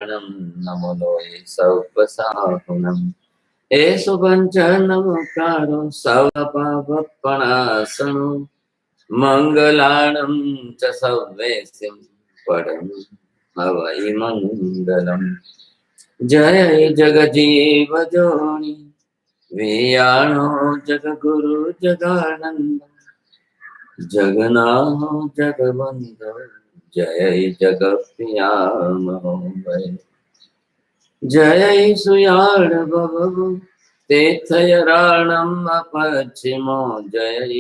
नमो लोये सौपसाहुनम् एषु पञ्चनमकारो सवपापपणासनो मङ्गलाणं च सव्येसिं परं हवै मङ्गलम् जय जगजीव जोनि वियाणो जगगुरु जगानन्द जगन्नाथ जगवन्धो जय जगत्प्रियामो वै जय सुयाळ बबु तीर्थयराणम् अपचिमो जय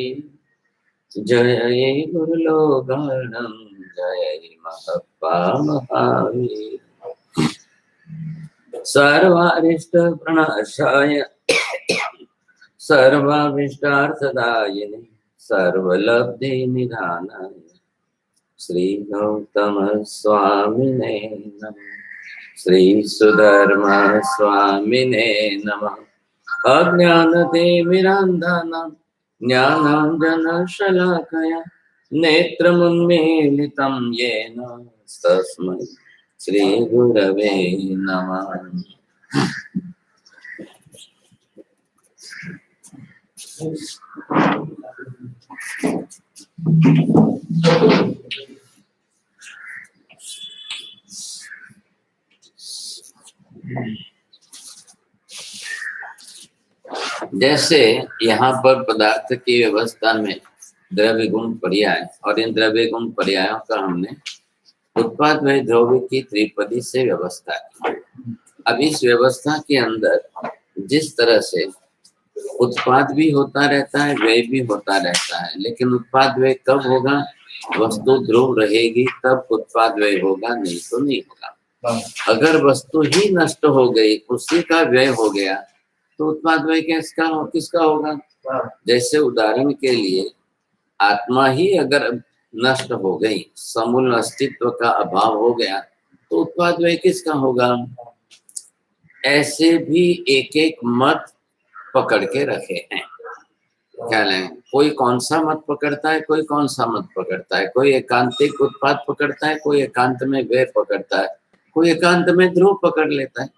जय गुरुलोगाणं जय महप्पा महावीर सर्वारिष्ट प्रणाशाय सर्वाभीष्टार्थदायिने सर्वलब्धि निधानाय श्री गौतम स्वामिने नमः श्री सुधर्मा स्वामिने नमः अज्ञानतिमिरान्धानां ज्ञानाञ्जनशलाकया नेत्रमुन्मीलितं येन तस्मै श्री गुरवे नमः। जैसे यहाँ पर पदार्थ की व्यवस्था में द्रव्य गुण पर्याय और इन द्रव्य गुण पर्यायों का हमने उत्पाद में द्रव्य की त्रिपदी से व्यवस्था की। अब इस व्यवस्था के अंदर जिस तरह से उत्पाद भी होता रहता है, व्यय भी होता रहता है, लेकिन उत्पाद व्यय कब होगा? वस्तु ध्रुव रहेगी तब उत्पाद व्यय होगा, नहीं तो नहीं होगा। अगर वस्तु ही नष्ट हो गई, उसी का व्यय हो गया, तो उत्पाद व्यय किसका होगा? जैसे उदाहरण के लिए आत्मा ही अगर नष्ट हो गई, समूल अस्तित्व का अभाव हो गया, तो उत्पाद व्यय किसका होगा? ऐसे भी एक एक मत पकड़ के रखे हैं। क्या लें? कोई कौन सा मत पकड़ता है, कोई कौन सा मत पकड़ता है। कोई एकांतिक उत्पाद पकड़ता है, कोई एकांत में व्यय पकड़ता है, कोई एकांत में ध्रुव पकड़ लेता है।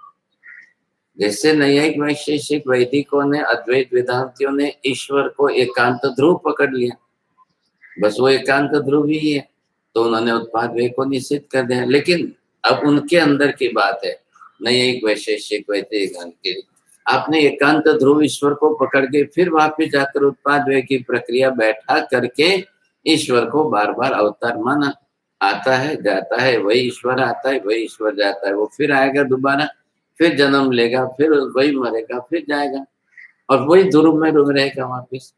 जैसे नैयायिक वैशेषिक वैदिकों ने, अद्वैत वेदांतियों ने ईश्वर को एकांत ध्रुव पकड़ लिया, बस वो एकांत ध्रुव ही है, तो उन्होंने उत्पाद व्यय को निषेध कर दिया। लेकिन अब उनके अंदर की बात है, नैयायिक वैशेषिक वैदिक के आपने एकांत ध्रुव ईश्वर को पकड़ के फिर वापिस जाकर उत्पाद व्यय की प्रक्रिया बैठा करके ईश्वर को बार बार अवतार माना। आता है जाता है, वही ईश्वर आता है, वही ईश्वर जाता है, वो फिर आएगा दोबारा, फिर जन्म लेगा, फिर वही मरेगा, फिर जाएगा और वही ध्रुव में डूब रहेगा वापिस।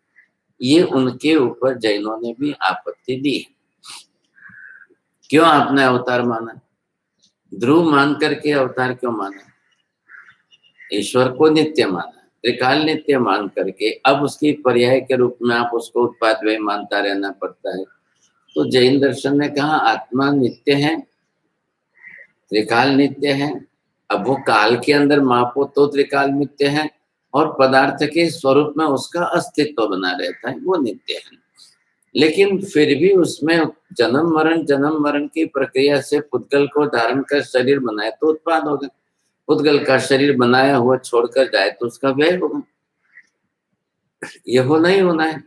ये उनके ऊपर जैनों ने भी आपत्ति दी है। क्यों आपने अवतार माना? ध्रुव मान करके अवतार क्यों माना? ईश्वर को नित्य माना, त्रिकाल नित्य मान करके अब उसकी पर्याय के रूप में आप उसको उत्पाद व्यय मानता रहना पड़ता है। तो जैन दर्शन ने कहा आत्मा नित्य है, त्रिकाल नित्य है। अब वो काल के अंदर मापो तो त्रिकाल नित्य है, और पदार्थ के स्वरूप में उसका अस्तित्व बना रहता है, वो नित्य है। लेकिन फिर भी उसमें जन्म मरण की प्रक्रिया से पुद्गल को धारण कर शरीर बनाए तो उत्पाद होगा, पुद्गल का शरीर बनाया हुआ छोड़कर जाए तो उसका व्यय होगा। ये होना ही होना है।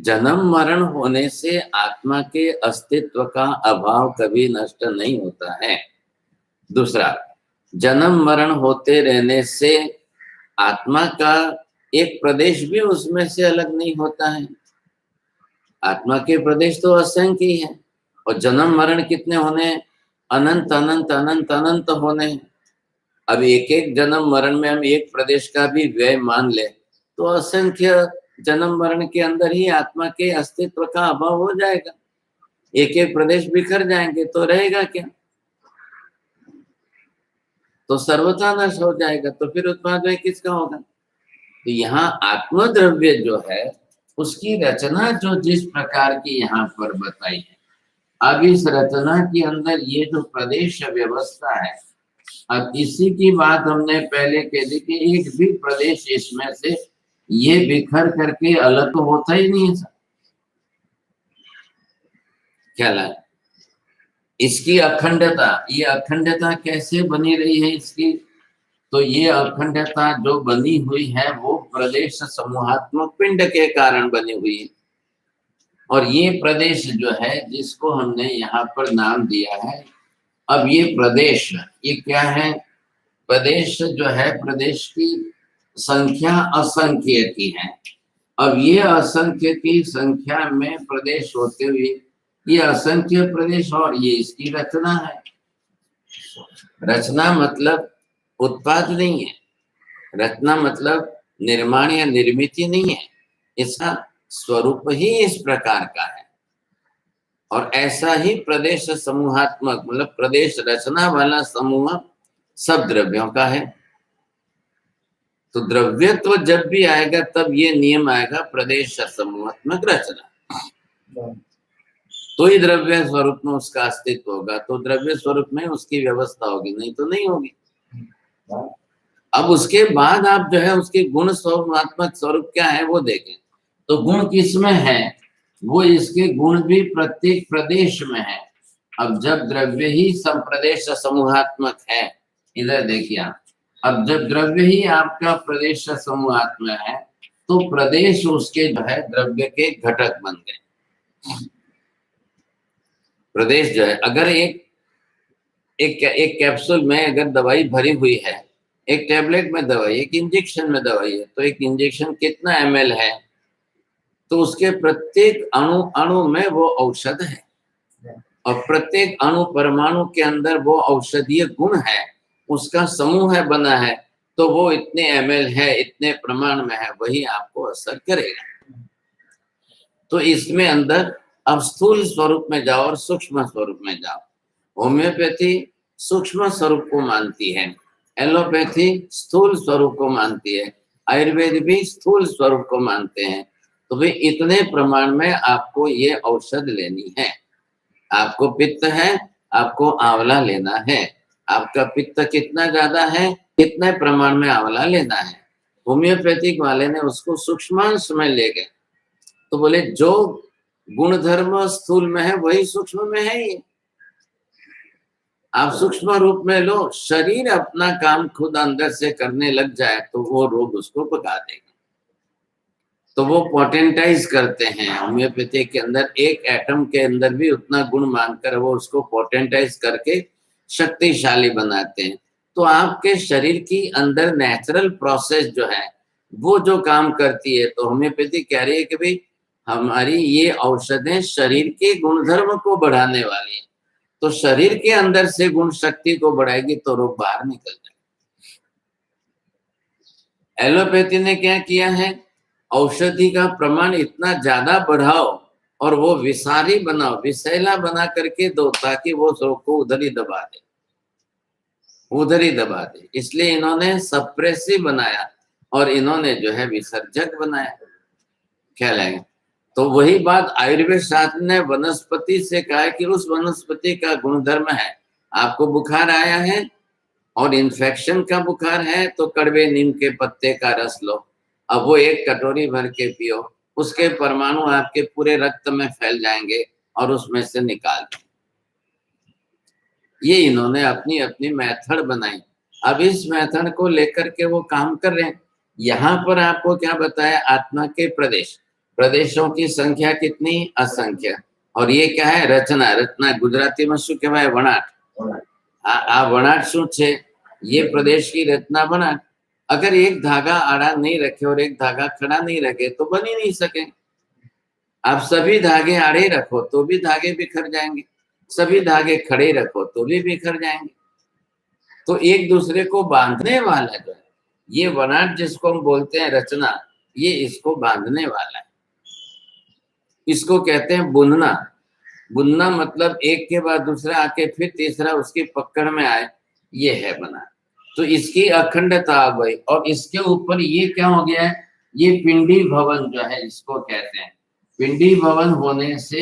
जन्म मरण होने से आत्मा के अस्तित्व का अभाव कभी नष्ट नहीं होता है। दूसरा, जन्म मरण होते रहने से आत्मा का एक प्रदेश भी उसमें से अलग नहीं होता है। आत्मा के प्रदेश तो असंख्य ही है, और जन्म मरण कितने होने? अनंत अनंत अनंत अनंत होने। अब एक एक जन्म मरण में हम एक प्रदेश का भी व्यय मान ले तो असंख्य जन्म मरण के अंदर ही आत्मा के अस्तित्व का अभाव हो जाएगा। एक एक प्रदेश बिखर जाएंगे तो रहेगा क्या? तो सर्वथा नष्ट हो जाएगा, तो फिर उत्पाद व्यय किसका होगा? तो यहाँ आत्मद्रव्य जो है उसकी रचना जो जिस प्रकार की यहाँ पर बताई है, अब इस रचना के अंदर ये जो प्रदेश व्यवस्था है, अब इसी की बात हमने पहले कह दी कि एक भी प्रदेश इसमें से ये बिखर करके अलग तो होता ही नहीं है। क्या है? इसकी अखंडता, ये अखंडता कैसे बनी रही है इसकी? तो ये अखंडता जो बनी हुई है वो प्रदेश समूहात्मक पिंड के कारण बनी हुई है। और ये प्रदेश जो है जिसको हमने यहाँ पर नाम दिया है, अब ये प्रदेश, ये क्या है? प्रदेश जो है, प्रदेश की संख्या असंख्य की है। अब ये असंख्य की संख्या में प्रदेश होते हुए ये असंख्य प्रदेश, और ये इसकी रचना है। रचना मतलब उत्पाद नहीं है, रचना मतलब निर्माण या निर्मित नहीं है, इसका स्वरूप ही इस प्रकार का है। और ऐसा ही प्रदेश समूहात्मक मतलब प्रदेश रचना वाला समूह सब द्रव्यों का है। तो द्रव्यत्व जब भी आएगा तब ये नियम आएगा प्रदेश समूहात्मक रचना, तो ही द्रव्य स्वरूप में उसका अस्तित्व होगा। तो द्रव्य स्वरूप में उसकी व्यवस्था होगी, नहीं तो नहीं होगी। अब उसके बाद आप जो है उसके गुण स्वरूपात्मक स्वरूप क्या है वो देखें। तो गुण किसमें है? वो इसके गुण भी प्रत्येक प्रदेश में है। अब जब द्रव्य ही संप्रदेश समूहात्मक है, इधर देखिए आप, अब जब द्रव्य ही आपका प्रदेश समूहात्मक है तो प्रदेश उसके जो है द्रव्य के घटक बन गए। प्रदेश जो है, अगर एक कैप्सूल में अगर दवाई भरी हुई है, एक टैबलेट में दवाई, एक इंजेक्शन में दवाई है, तो एक इंजेक्शन कितना ml है? तो उसके प्रत्येक अणु अणु में वो औषध है, और प्रत्येक अणु परमाणु के अंदर वो औषधीय गुण है, उसका समूह है बना है। तो वो इतने ml है, इतने प्रमाण में है, वही आपको असर करेगा। तो इसमें अंदर अब स्थूल स्वरूप में जाओ और सूक्ष्म स्वरूप में जाओ। होम्योपैथी सूक्ष्म स्वरूप को मानती है, एलोपैथी स्थूल स्वरूप को मानती है, आयुर्वेद भी स्थूल स्वरूप को मानते हैं। तो भाई इतने प्रमाण में आपको ये औषध लेनी है। आपको पित्त है, आपको आंवला लेना है। आपका पित्त कितना ज्यादा है, कितने प्रमाण में आंवला लेना है। होम्योपैथिक वाले ने उसको सूक्ष्मांश में ले गए, तो बोले जो गुणधर्म स्थूल में है वही सूक्ष्म में है। ये आप सूक्ष्म रूप में लो, शरीर अपना काम खुद अंदर से करने लग जाए तो वो रोग उसको पका देगा। तो वो पोटेंटाइज करते हैं होम्योपैथी के अंदर, एक एटम के अंदर भी उतना गुण मानकर वो उसको पोटेंटाइज करके शक्तिशाली बनाते हैं। तो आपके शरीर की अंदर नेचुरल प्रोसेस जो है वो जो काम करती है, तो होम्योपैथी कह रही है कि भाई हमारी ये औषधें शरीर के गुणधर्म को बढ़ाने वाली है। तो शरीर के अंदर से गुण शक्ति को बढ़ाएगी तो रोग बाहर निकल जाए। एलोपैथी ने क्या किया है, औषधि का प्रमाण इतना ज्यादा बढ़ाओ और वो विषारी बनाओ, विषैला बना करके दो, ताकि वो रोग को उधर ही दबा दे, उधर ही दबा दे। इसलिए इन्होंने सप्रेसिव बनाया और इन्होंने जो है विसर्जक बनाया। ख्याल है? तो वही बात आयुर्वेद शास्त्र ने वनस्पति से कहा है कि उस वनस्पति का गुणधर्म है। आपको बुखार आया है और इन्फेक्शन का बुखार है तो कड़वे नीम के पत्ते का रस लो, अब वो एक कटोरी भर के पियो, उसके परमाणु आपके पूरे रक्त में फैल जाएंगे और उसमें से निकाल दो। ये इन्होंने अपनी अपनी मेथड बनाई। अब इस मेथड को लेकर के वो काम कर रहे हैं। यहाँ पर आपको क्या बताया, आत्मा के प्रदेश, प्रदेशों की संख्या कितनी? असंख्य। और ये क्या है? रचना। रचना गुजराती में शू कहवाय? वणाट। आ वणाट शू छे? ये प्रदेश की रचना वणाट। अगर एक धागा आड़ा नहीं रखे और एक धागा खड़ा नहीं रखे तो बन ही नहीं सके। आप सभी धागे आड़े रखो तो भी धागे बिखर जाएंगे, सभी धागे खड़े रखो तो भी बिखर जाएंगे। तो एक दूसरे को बांधने वाला जो है ये वनाट, जिसको हम बोलते हैं रचना, ये इसको बांधने वाला है। इसको कहते हैं बुनना। बुनना मतलब एक के बाद दूसरा आके फिर तीसरा उसकी पकड़ में आए, ये है बना। तो इसकी अखंडता आ गई और इसके ऊपर ये क्या हो गया है, ये पिंडी भवन जो है इसको कहते हैं। पिंडी भवन होने से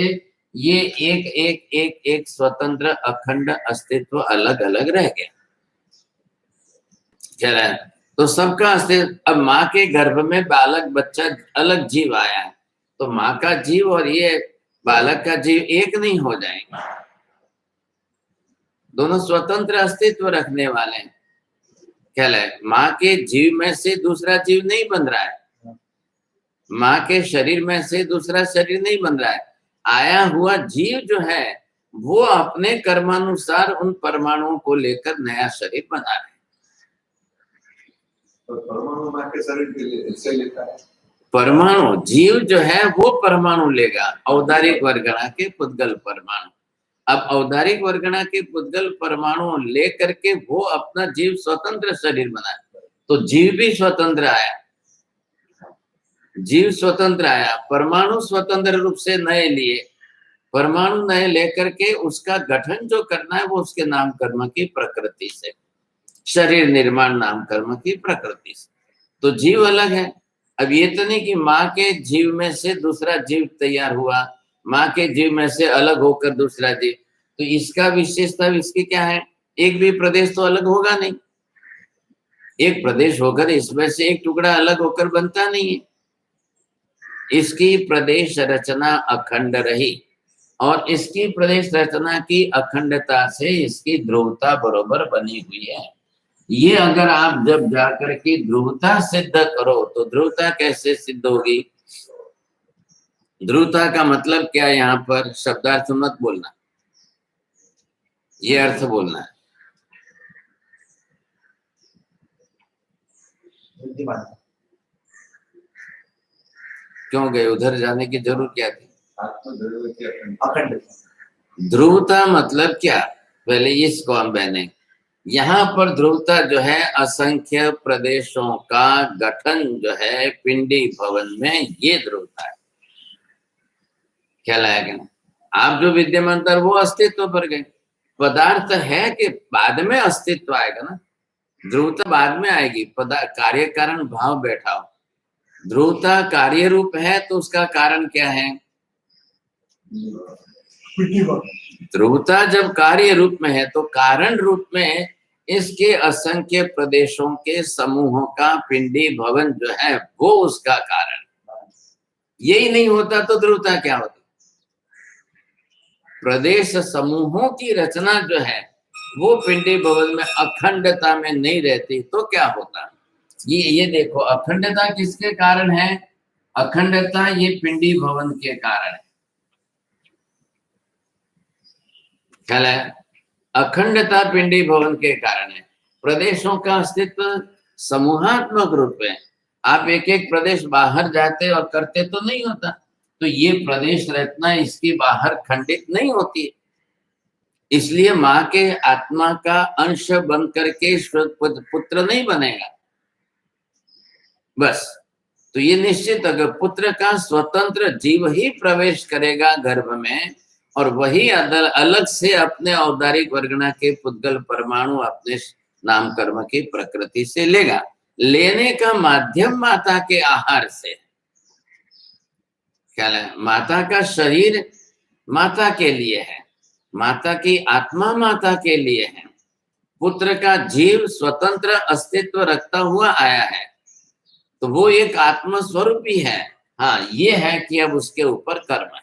ये एक एक एक एक स्वतंत्र अखंड अस्तित्व अलग अलग रह गया। चला, तो सबका अस्तित्व। अब माँ के गर्भ में बालक बच्चा अलग जीव आया है, तो माँ का जीव और ये बालक का जीव एक नहीं हो जाएंगे। दोनों स्वतंत्र अस्तित्व रखने वाले हैं। कहलाए माँ के जीव में से दूसरा जीव नहीं बन रहा है, माँ के शरीर में से दूसरा शरीर नहीं बन रहा है। आया हुआ जीव जो है वो अपने कर्मानुसार उन परमाणुओं को लेकर नया शरीर बना रहे हैं। तो परमाणु माँ के शरीर के लिए से लेता है। परमाणु जीव जो है वो परमाणु लेगा, औदारिक वर्गणा के पुद्गल परमाणु। अब औदारिक वर्गणा के पुद्गल परमाणु ले करके वो अपना जीव स्वतंत्र शरीर बनाए, तो जीव भी स्वतंत्र आया, जीव स्वतंत्र आया, परमाणु स्वतंत्र रूप से नए लिए, परमाणु नए लेकर के उसका गठन जो करना है वो उसके नाम कर्म की प्रकृति से, शरीर निर्माण नाम कर्म की प्रकृति से। तो जीव अलग है। अब ये तो नहीं कि माँ के जीव में से दूसरा जीव तैयार हुआ, माँ के जीव में से अलग होकर दूसरा जीव, तो इसका विशेषता इसकी क्या है? एक भी प्रदेश तो अलग होगा नहीं, एक प्रदेश होकर इसमें से एक टुकड़ा अलग होकर बनता नहीं है। इसकी प्रदेश रचना अखंड रही और इसकी प्रदेश रचना की अखंडता से इसकी ध्रुवता बरोबर बनी हुई है। ये अगर आप जब जाकर के ध्रुवता सिद्ध करो तो ध्रुवता कैसे सिद्ध होगी? ध्रुवता का मतलब क्या है? यहाँ पर शब्दार्थ मत बोलना, ये अर्थ बोलना है। क्यों गए उधर? जाने की जरूरत क्या थी? ध्रुवता मतलब क्या? पहले इसको हम बहने, यहाँ पर ध्रुवता जो है असंख्य प्रदेशों का गठन जो है पिंडी भवन में, ये ध्रुवता है। ख्याल आया कि ना? आप जो विद्यमान वो अस्तित्व पर गए, पदार्थ है कि बाद में अस्तित्व आएगा ना, ध्रुवता बाद में आएगी। कार्य कारण भाव बैठा हो, ध्रुवता कार्य रूप है तो उसका कारण क्या है? ध्रुवता जब कार्य रूप में है तो कारण रूप में इसके असंख्य प्रदेशों के समूहों का पिंडी भवन जो है वो उसका कारण। यही नहीं होता तो ध्रुवता क्या होती? प्रदेश समूहों की रचना जो है वो पिंडी भवन में अखंडता में नहीं रहती तो क्या होता? ये देखो, अखंडता किसके कारण है? अखंडता ये पिंडी भवन के कारण है। ख्याल है? अखंडता पिंडी भवन के कारण है। प्रदेशों का अस्तित्व समूहात्मक रूप है। आप एक एक प्रदेश बाहर जाते और करते तो नहीं होता, तो ये प्रदेश रचना इसकी बाहर खंडित नहीं होती। इसलिए माँ के आत्मा का अंश बन करके पुत्र नहीं बनेगा बस। तो ये निश्चित, अगर पुत्र का स्वतंत्र जीव ही प्रवेश करेगा गर्भ में और वही अलग से अपने औदारिक वर्गणा के पुद्गल परमाणु अपने नाम कर्म की प्रकृति से लेगा। लेने का माध्यम माता के आहार से, क्या है? माता का शरीर माता के लिए है, माता की आत्मा माता के लिए है। पुत्र का जीव स्वतंत्र अस्तित्व रखता हुआ आया है, तो वो एक आत्म स्वरूप ही है। हाँ, ये है कि अब उसके ऊपर कर्म है।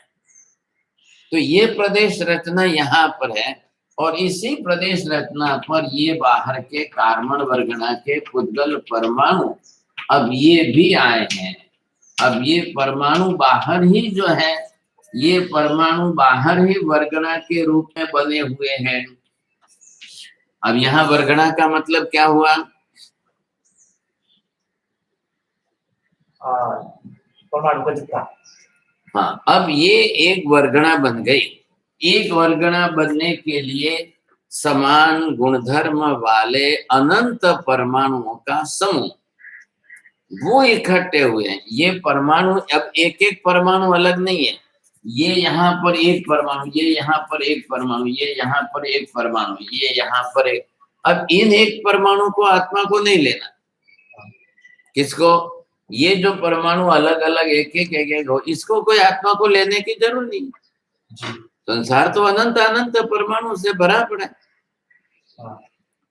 तो ये प्रदेश रचना यहाँ पर है और इसी प्रदेश रचना पर ये बाहर के कार्बन वर्गणा के पुद्गल परमाणु अब ये भी आए हैं। अब ये परमाणु बाहर ही जो है, ये परमाणु बाहर ही वर्गणा के रूप में बने हुए हैं। अब यहाँ वर्गणा का मतलब क्या हुआ? परमाणु का जितना। हाँ, अब ये एक वर्गणा बन गई। एक वर्गणा बनने के लिए समान गुणधर्म वाले अनंत परमाणुओं का समूह वो इकट्ठे हुए हैं। ये परमाणु अब एक एक परमाणु अलग नहीं है, ये यहाँ पर एक परमाणु, ये यहाँ पर एक परमाणु, ये यहाँ पर एक परमाणु, ये यहाँ पर एक। अब इन एक परमाणु को आत्मा को नहीं लेना। किसको? ये जो परमाणु अलग अलग एक एक हो, इसको कोई आत्मा को लेने की जरूरत नहीं। संसार तो अनंत अनंत परमाणु से भरा पड़ा है।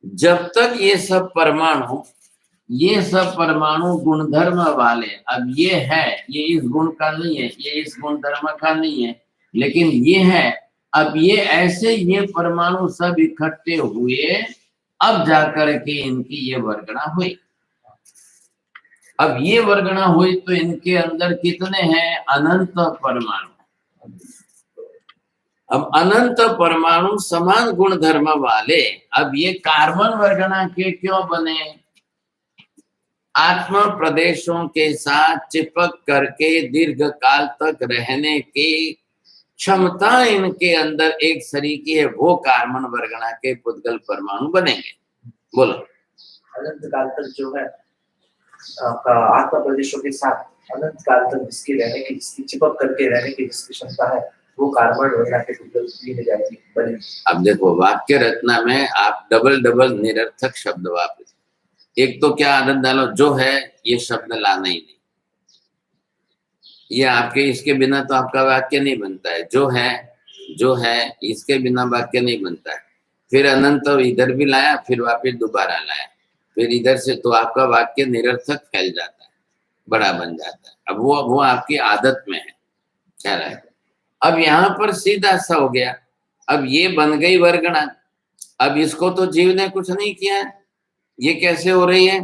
जब तक ये सब परमाणु गुणधर्म वाले, अब ये है, ये इस गुण का नहीं है, ये इस गुण धर्म का नहीं है, लेकिन ये है अब ये ऐसे ये परमाणु सब इकट्ठे हुए, अब जाकर के इनकी ये वर्गणा हुई। अब ये वर्गणा हुई तो इनके अंदर कितने हैं? अनंत परमाणु। अब अनंत परमाणु समान गुण धर्म वाले, अब ये कार्बन वर्गणा के क्यों बने? आत्म प्रदेशों के साथ चिपक करके दीर्घ काल तक रहने की क्षमता इनके अंदर एक सरीकी है, वो कार्बन वर्गणा के पुद्गल परमाणु बनेंगे। बोलो। अनंत काल तक जो है आपका आत्मा प्रदेशों के साथ अनंत काल तक जिसकी रहने की, जिसकी चिपक करके रहने की जिसकी क्षमता है, वो कार्बन वर्गणा के पुद्गल में जाएगी, बनेगी। अब देखो वाक्य रचना में आप डबल डबल निरर्थक शब्द वापस, एक तो क्या आदत डालो, जो है ये शब्द लाना ही नहीं, ये आपके इसके बिना तो आपका वाक्य नहीं बनता है। जो है इसके बिना वाक्य नहीं बनता है। फिर अनंत तो इधर भी लाया, फिर वापिस दोबारा लाया, फिर इधर से, तो आपका वाक्य निरर्थक फैल जाता है, बड़ा बन जाता है। अब वो आपकी आदत में है, क्या है। अब यहाँ पर सीधा सा हो गया, अब ये बन गई वर्गणा। अब इसको तो जीव ने कुछ नहीं किया है, ये कैसे हो रही है?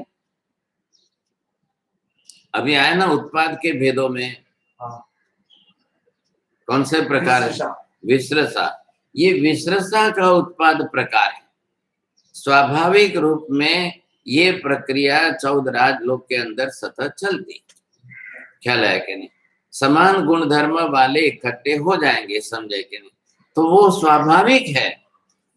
अभी आया ना उत्पाद के भेदों में, कौन से प्रकार है? विश्रसा। ये विश्रसा का उत्पाद प्रकार है। स्वाभाविक रूप में ये प्रक्रिया 14 राजलोक के अंदर सतत चलती, ख्याल है कि नहीं? समान गुण धर्म वाले इकट्ठे हो जाएंगे, समझे कि नहीं? तो वो स्वाभाविक है।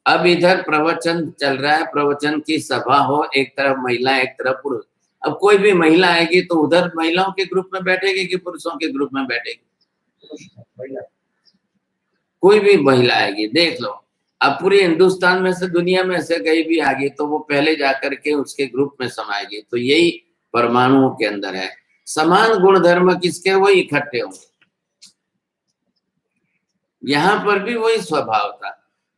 अब इधर प्रवचन चल रहा है, प्रवचन की सभा हो, एक तरफ महिला एक तरफ पुरुष। अब कोई भी महिला आएगी तो उधर महिलाओं के ग्रुप में बैठेगी कि पुरुषों के ग्रुप में बैठेगी? कोई भी महिला आएगी, देख लो। अब पूरे हिंदुस्तान में से, दुनिया में से कहीं भी आ गई तो वो पहले जाकर के उसके ग्रुप में समाएगी। तो यही परमाणुओं के अंदर है, समान गुण धर्म किसके, वो इकट्ठे होंगे। यहाँ पर भी वही स्वभाव था,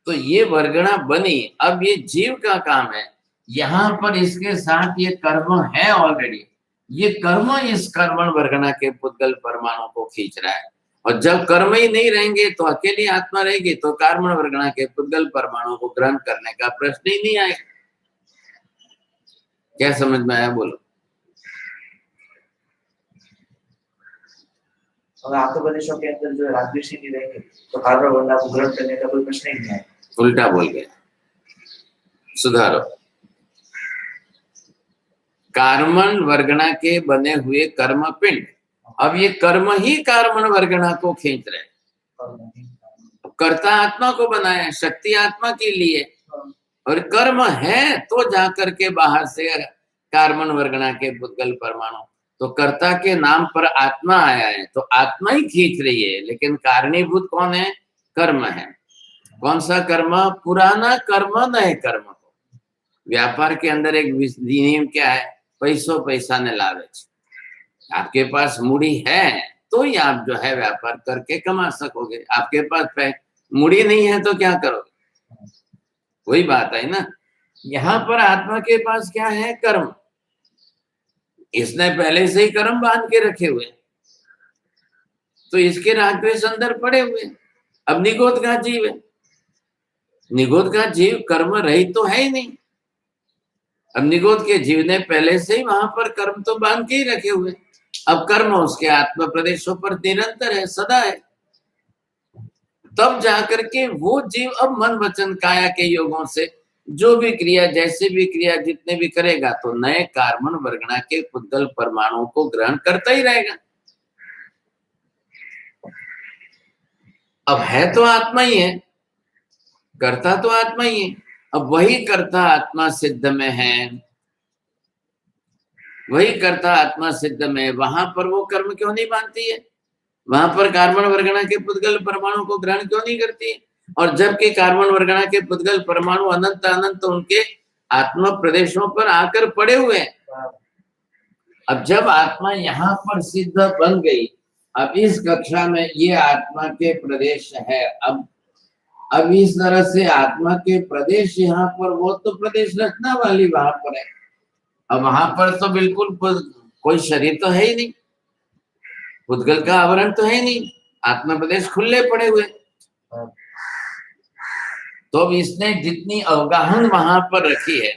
तो ये वर्गणा बनी। अब ये जीव का काम है, यहाँ पर इसके साथ ये कर्म है ऑलरेडी, ये कर्म इस कर्मण वर्गणा के पुद्गल परमाणु को खींच रहा है। और जब कर्म ही नहीं रहेंगे तो अकेली आत्मा रहेगी, तो कार्बन वर्गणा के पुद्गल परमाणु को ग्रहण करने का प्रश्न ही नहीं आएगा। क्या समझ में आया? बोलो। और आत्म प्रदेशों के अंदर जो राजऋषि नहीं रहेंगे तो कार्बन वर्गणा को ग्रहण करने का कोई प्रश्न ही नहीं है। उल्टा बोल गया, सुधारो। कार्बन वर्गणा के बने हुए कर्म पिंड, अब ये कर्म ही कार्बन वर्गणा को खींच रहे। कर्ता आत्मा को बनाया, शक्ति आत्मा के लिए, और कर्म है तो जाकर के बाहर से कार्बन वर्गणा के पुद्गल परमाणु, तो कर्ता के नाम पर आत्मा आया है, तो आत्मा ही खींच रही है। लेकिन कारणीभूत कौन है? कर्म है। कौन सा कर्म? पुराना कर्म, नए कर्म को। व्यापार के अंदर एक नियम क्या है? पैसा ने लालच। आपके पास मूड़ी है तो ही आप जो है व्यापार करके कमा सकोगे। आपके पास मूड़ी नहीं है तो क्या करोगे? वही बात है ना। यहाँ पर आत्मा के पास क्या है? कर्म। इसने पहले से ही कर्म बांध के रखे हुए, तो इसके रागद्वेष अंदर पड़े हुए। अब निगोद का जीव है, निगोद का जीव कर्म रहित तो है ही नहीं। अब निगोद के जीव ने पहले से ही वहां पर कर्म तो बांध के ही रखे हुए। अब कर्म उसके आत्म प्रदेशों पर निरंतर है, सदा है। तब जाकर के वो जीव अब मन वचन काया के योगों से जो भी क्रिया, जैसे भी क्रिया, जितने भी करेगा, तो नए कार्बन वर्गणा के पुद्गल परमाणुओं को ग्रहण करता ही रहेगा। अब है तो आत्मा ही है, करता तो आत्मा ही है। अब वही कर्ता आत्मा सिद्ध में है, वही कर्ता आत्मा सिद्ध में, वहां पर वो कर्म क्यों नहीं बांधती है? वहां पर कार्बन वर्गणा के पुद्गल परमाणु को ग्रहण क्यों नहीं करती है? और जबकि कार्बन वर्गणा के पुद्गल परमाणु अनंत अनंत उनके आत्मा प्रदेशों पर आकर पड़े हुए हैं। अब जब आत्मा यहाँ पर सिद्ध बन गई, अब इस कक्षा में ये आत्मा के प्रदेश है। अब इस तरह से आत्मा के प्रदेश यहाँ पर, वो तो प्रदेश रचना वाली वहां पर है। अब वहां पर तो बिल्कुल कोई शरीर तो है ही नहीं, पुद्गल का आवरण तो है ही नहीं, आत्मा प्रदेश खुले पड़े हुए। तो अब इसने जितनी अवगाहन वहां पर रखी है,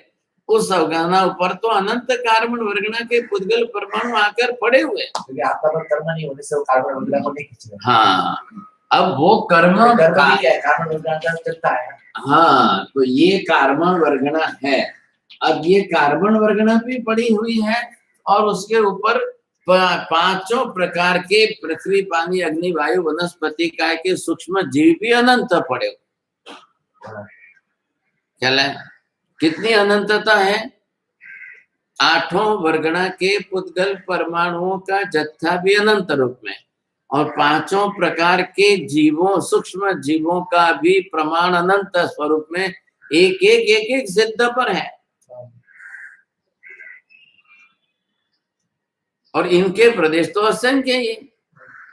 उस अवगाहना ऊपर तो अनंत कार्बन वर्गना के पुद्गल परमाणु आकर पड़े हुए हैं। क्योंकि आत्मा पर कर्म नहीं होने से वो कार्बन वर्गना को नहीं खींच रहे। हाँ, अब वो कर्म कर्म भी क्या है, कार्बन वर्गना का चलता है। हाँ, तो ये कार्बन वर्गना है। अब ये कार्बन वर्गना भी पड़ी हुई है और उसके ऊपर पांचों प्रकार के पृथ्वी, पानी, अग्नि, वायु, वनस्पति काय के सूक्ष्म जीव भी अनंत पड़े हुए। चल है, कितनी अनंतता है? आठों वर्गना के पुद्गल परमाणुओं का जत्था भी अनंत रूप में, और पांचों प्रकार के जीवों, सूक्ष्म जीवों का भी प्रमाण अनंत स्वरूप में एक सिद्ध पर है। और इनके प्रदेश तो असंख्य ही,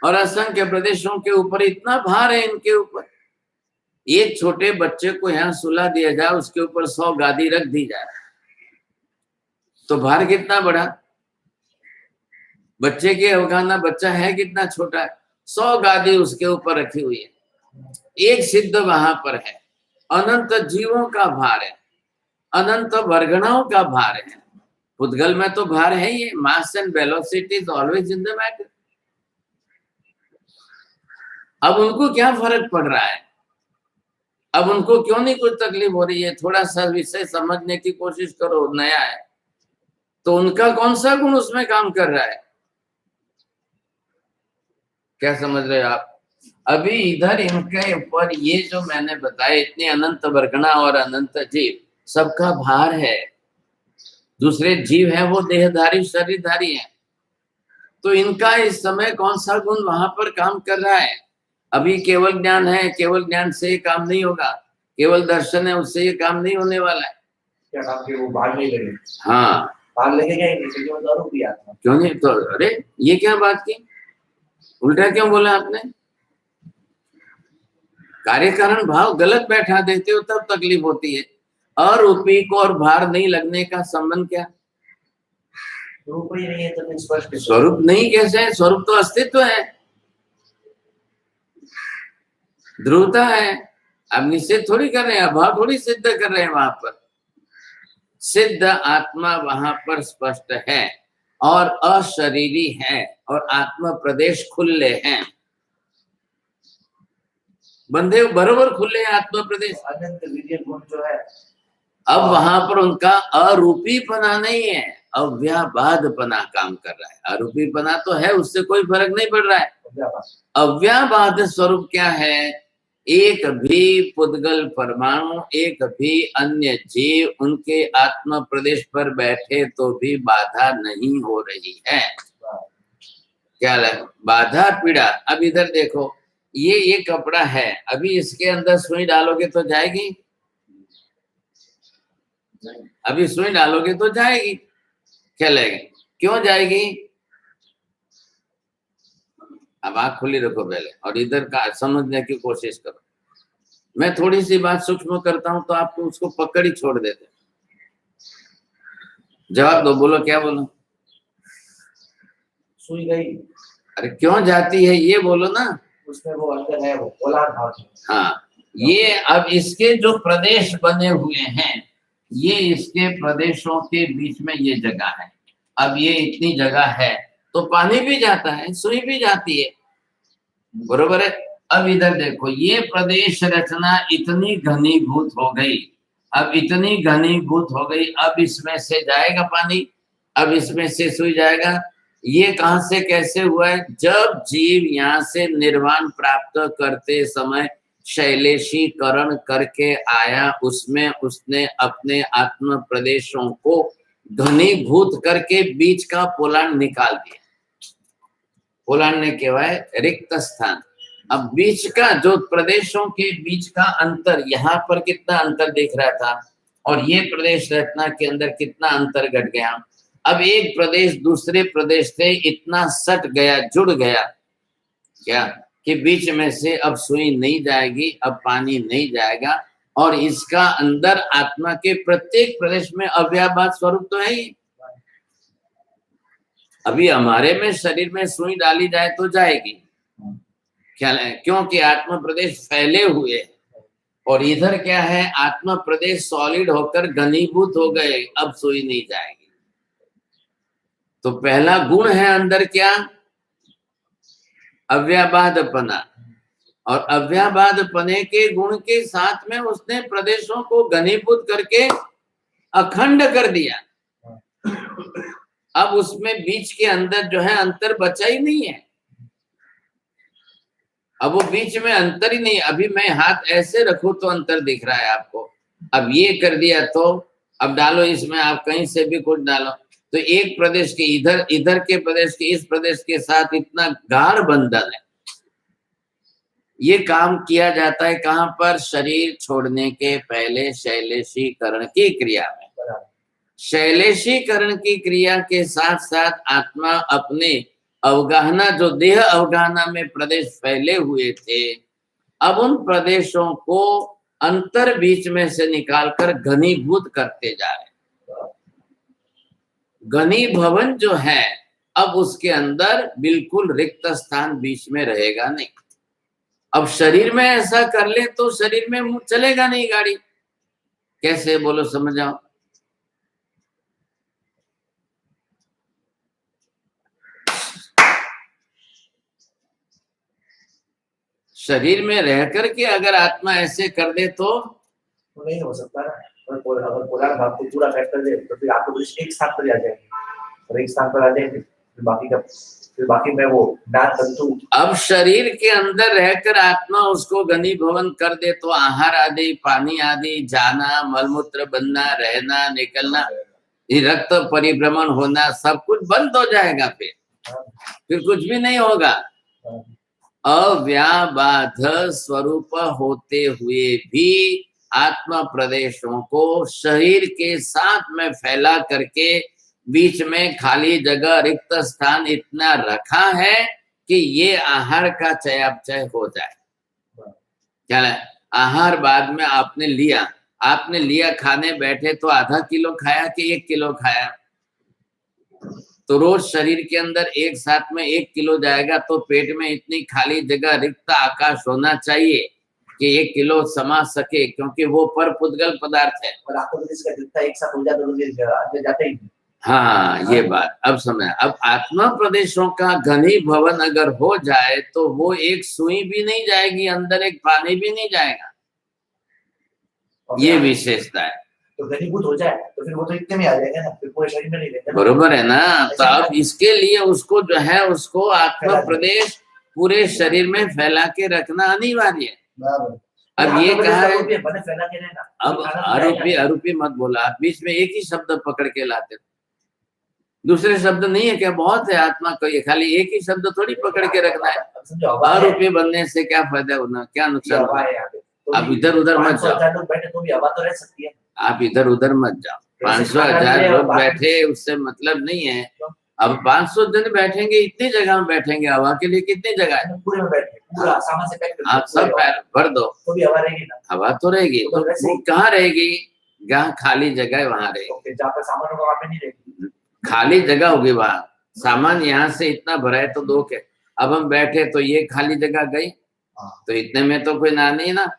और असंख्य प्रदेशों के ऊपर इतना भार है इनके ऊपर। एक छोटे बच्चे को यहाँ सुला दिया जाए, उसके ऊपर 100 गादी रख दी जाए, तो भार कितना बड़ा। बच्चे की अवगाहना, बच्चा है कितना छोटा है, 100 गादी उसके ऊपर रखी हुई है। एक सिद्ध वहां पर है, अनंत जीवों का भार है, अनंत वर्गणाओं का भार है। पुद्गल में तो भार है ही, mass and velocity is always in the matter. अब उनको क्या फर्क पड़ रहा है? अब उनको क्यों नहीं कुछ तकलीफ हो रही है? थोड़ा सा विषय समझने की कोशिश करो, नया है तो उनका कौन सा गुण उसमें काम कर रहा है? क्या समझ रहे हो आप? अभी इधर इनके ऊपर ये जो मैंने बताया, इतने अनंत वर्गना और अनंत जीव, सबका भार है। दूसरे जीव है वो देहधारी, शरीरधारी है, तो इनका इस समय कौन सा गुण वहां पर काम कर रहा है? अभी केवल ज्ञान है, केवल ज्ञान से ये काम नहीं होगा, केवल दर्शन है उससे ये काम नहीं होने वाला है। क्या काम के वो बाहर नहीं लगे? हाँ, बाहर लगेगा ही नहीं, क्योंकि वो दारू पिया था। क्यों नहीं? तो अरे ये क्या बात की, उल्टा क्यों बोला आपने? कार्य कारण भाव गलत बैठा देते हो तब तकलीफ होती है। अरूपी को और भार नहीं लगने का संबंध क्या? रूप ही नहीं है तो फिर स्पष्ट स्वरूप नहीं कैसे है? स्वरूप तो अस्तित्व है, ध्रुवता है। अब निषेध थोड़ी कर रहे हैं, अभाव थोड़ी सिद्ध कर रहे हैं। वहां पर सिद्ध आत्मा वहां पर स्पष्ट है और अशरीरी है, और आत्मा प्रदेश खुले हैं, बंधे बरोबर खुले आत्मा प्रदेश। अनंत वीर्य गुण जो है, अब वहां पर उनका अरूपीपना नहीं है, अव्याबाधपना काम कर रहा है। अरूपीपना तो है, उससे कोई फर्क नहीं पड़ रहा है। अव्याबाध स्वरूप क्या है? एक भी पुद्गल परमाणु, एक भी अन्य जीव उनके आत्म प्रदेश पर बैठे तो भी बाधा नहीं हो रही है। क्या लगे? बाधा पीड़ा। अब इधर देखो, ये कपड़ा है, अभी इसके अंदर सुई डालोगे तो जाएगी? अभी सुई डालोगे तो जाएगी, क्या लगेगा? क्यों जाएगी? अब आँख खुली रखो पहले और इधर का समझने की कोशिश करो। मैं थोड़ी सी बात सूक्ष्म करता हूं तो आप तो उसको पकड़ ही छोड़ देते। जवाब दो, बोलो क्या बोलो? सुई गई। अरे क्यों जाती है ये बोलो ना। उसमें वो अंदर है, वो पोलार भाव है। हाँ, ये अब इसके जो प्रदेश बने हुए हैं, ये इसके प्रदेशों के बीच में ये जगह है। अब ये इतनी जगह है तो पानी भी जाता है, सुई भी जाती है, बरोबर है। अब इधर देखो, ये प्रदेश रचना इतनी घनीभूत हो गई, अब इतनी घनीभूत हो गई, अब इसमें से जाएगा पानी, अब इसमें से सुई जाएगा। ये कहां से कैसे हुआ है? जब जीव यहाँ से निर्वाण प्राप्त करते समय शैलेशीकरण करके आया, उसमें उसने अपने आत्म प्रदेशों को घनीभूत करके बीच का पोलांड निकाल दिया। पोलांड ने कहवाए रिक्त स्थान। अब बीच का जो प्रदेशों के बीच का अंतर, यहाँ पर कितना अंतर दिख रहा था और ये प्रदेश रचना के अंदर कितना अंतर घट गया। अब एक प्रदेश दूसरे प्रदेश से इतना सट गया, जुड़ गया क्या कि बीच में से अब सुई नहीं जाएगी, अब पानी नहीं जाएगा, और इसका अंदर आत्मा के प्रत्येक प्रदेश में अव्याभात स्वरूप तो है ही। अभी हमारे में शरीर में सुई डाली जाए तो जाएगी, क्या है? क्योंकि आत्मा प्रदेश फैले हुए हैं, और इधर क्या है, आत्मा प्रदेश सॉलिड होकर घनीभूत हो गए, अब सुई नहीं जाएगी। तो पहला गुण है अंदर क्या, अव्याबाधपना, और अव्याबाधपने के गुण के साथ में उसने प्रदेशों को घनीभूत करके अखंड कर दिया। अब उसमें बीच के अंदर जो है अंतर बचा ही नहीं है, अब वो बीच में अंतर ही नहीं। अभी मैं हाथ ऐसे रखूं तो अंतर दिख रहा है आपको, अब ये कर दिया तो अब डालो इसमें, आप कहीं से भी कुछ डालो तो एक प्रदेश के इधर, इधर के प्रदेश के इस प्रदेश के साथ इतना गाढ़ बंधन है। ये काम किया जाता है कहाँ पर, शरीर छोड़ने के पहले शैलेशीकरण की क्रिया में। शैलेशीकरण की क्रिया के साथ साथ आत्मा अपने अवगाहना, जो देह अवगाहना में प्रदेश फैले हुए थे, अब उन प्रदेशों को अंतर बीच में से निकालकर घनीभूत करते जा रहे। घनीभवन जो है, अब उसके अंदर बिल्कुल रिक्त स्थान बीच में रहेगा नहीं। अब शरीर में ऐसा कर ले तो शरीर में चलेगा नहीं गाड़ी, कैसे बोलो समझाओ। शरीर में रह करके अगर आत्मा ऐसे कर दे तो नहीं हो सकता ना। अगर पोलर भाग को पूरा कट कर दे तो फिर आपको दृष्टि एक स्थान पर आ जाएंगे, और एक स्थान पर आ जाएंगे फिर बाकी में वो नाद तंतु। अब शरीर के अंदर रहकर आत्मा उसको घनीभवन कर दे तो आहार आदि, पानी आदि जाना, मलमूत्र बनना, रहना, निकलना, रक्त परिभ्रमण होना, सब कुछ बंद हो जाएगा। फिर कुछ भी नहीं होगा। अव्याबाध स्वरूप होते हुए भी आत्मा प्रदेशों को शरीर के साथ में फैला करके बीच में खाली जगह, रिक्त स्थान इतना रखा है कि ये आहार का चयापचय हो जाए। क्या है, आहार बाद में आपने लिया खाने बैठे तो आधा किलो खाया कि 1 किलो खाया, तो रोज शरीर के अंदर एक साथ में 1 किलो जाएगा तो पेट में इतनी खाली जगह, रिक्त आकाश होना चाहिए कि 1 किलो समा सके, क्योंकि वो पर पुद्गल पदार्थ है। और आपको इसका जितना एक साथ हो जाता तो जाते ही। हाँ, ये बात अब समझ। अब आत्मा प्रदेशों का घनीभवन अगर हो जाए तो वो एक सुई भी नहीं जाएगी अंदर, एक पानी भी नहीं जाएगा, ये विशेषता है। तो घनीभूत हो जाए तो फिर वो तो इतने में आ जाएगा ना, फिर पूरे शरीर में नहीं रहेगा। बरोबर है ना। तो अब इसके लिए उसको जो है, उसको आत्मा प्रदेश पूरे शरीर में फैला के रखना अनिवार्य है। अब ये कहा है, अब आरोपी मत बोला, आप बीच में एक ही शब्द पकड़ के लाते, दूसरे शब्द नहीं है क्या, बहुत है। आत्मा को ये खाली एक ही शब्द थोड़ी पकड़ के रखना है। आरोपी बनने से क्या फायदा होना, क्या नुकसान होना। आप इधर उधर मत जाओ, तो रह सकती है। आप इधर उधर मत जाओ। 500,000 लोग बैठे उससे मतलब नहीं है। अब 500 जन बैठेंगे, इतनी जगह में बैठेंगे, हवा के लिए कितनी जगह है, पूरे में बैठे, पूरा सामान से पैक आप सब भर दो तो भी हवा रहेगी ना। हवा तो रहेगी, तो वो कहाँ रहेगी, जहाँ खाली जगह है वहां रहेगी। जहाँ पर सामान होगा वहाँ पे नहीं रहेगी, खाली जगह होगी वहां। सामान यहाँ से इतना भरा है तो 2 के, अब हम बैठे तो ये खाली जगह गई, तो इतने में तो कोई ना नहीं ना।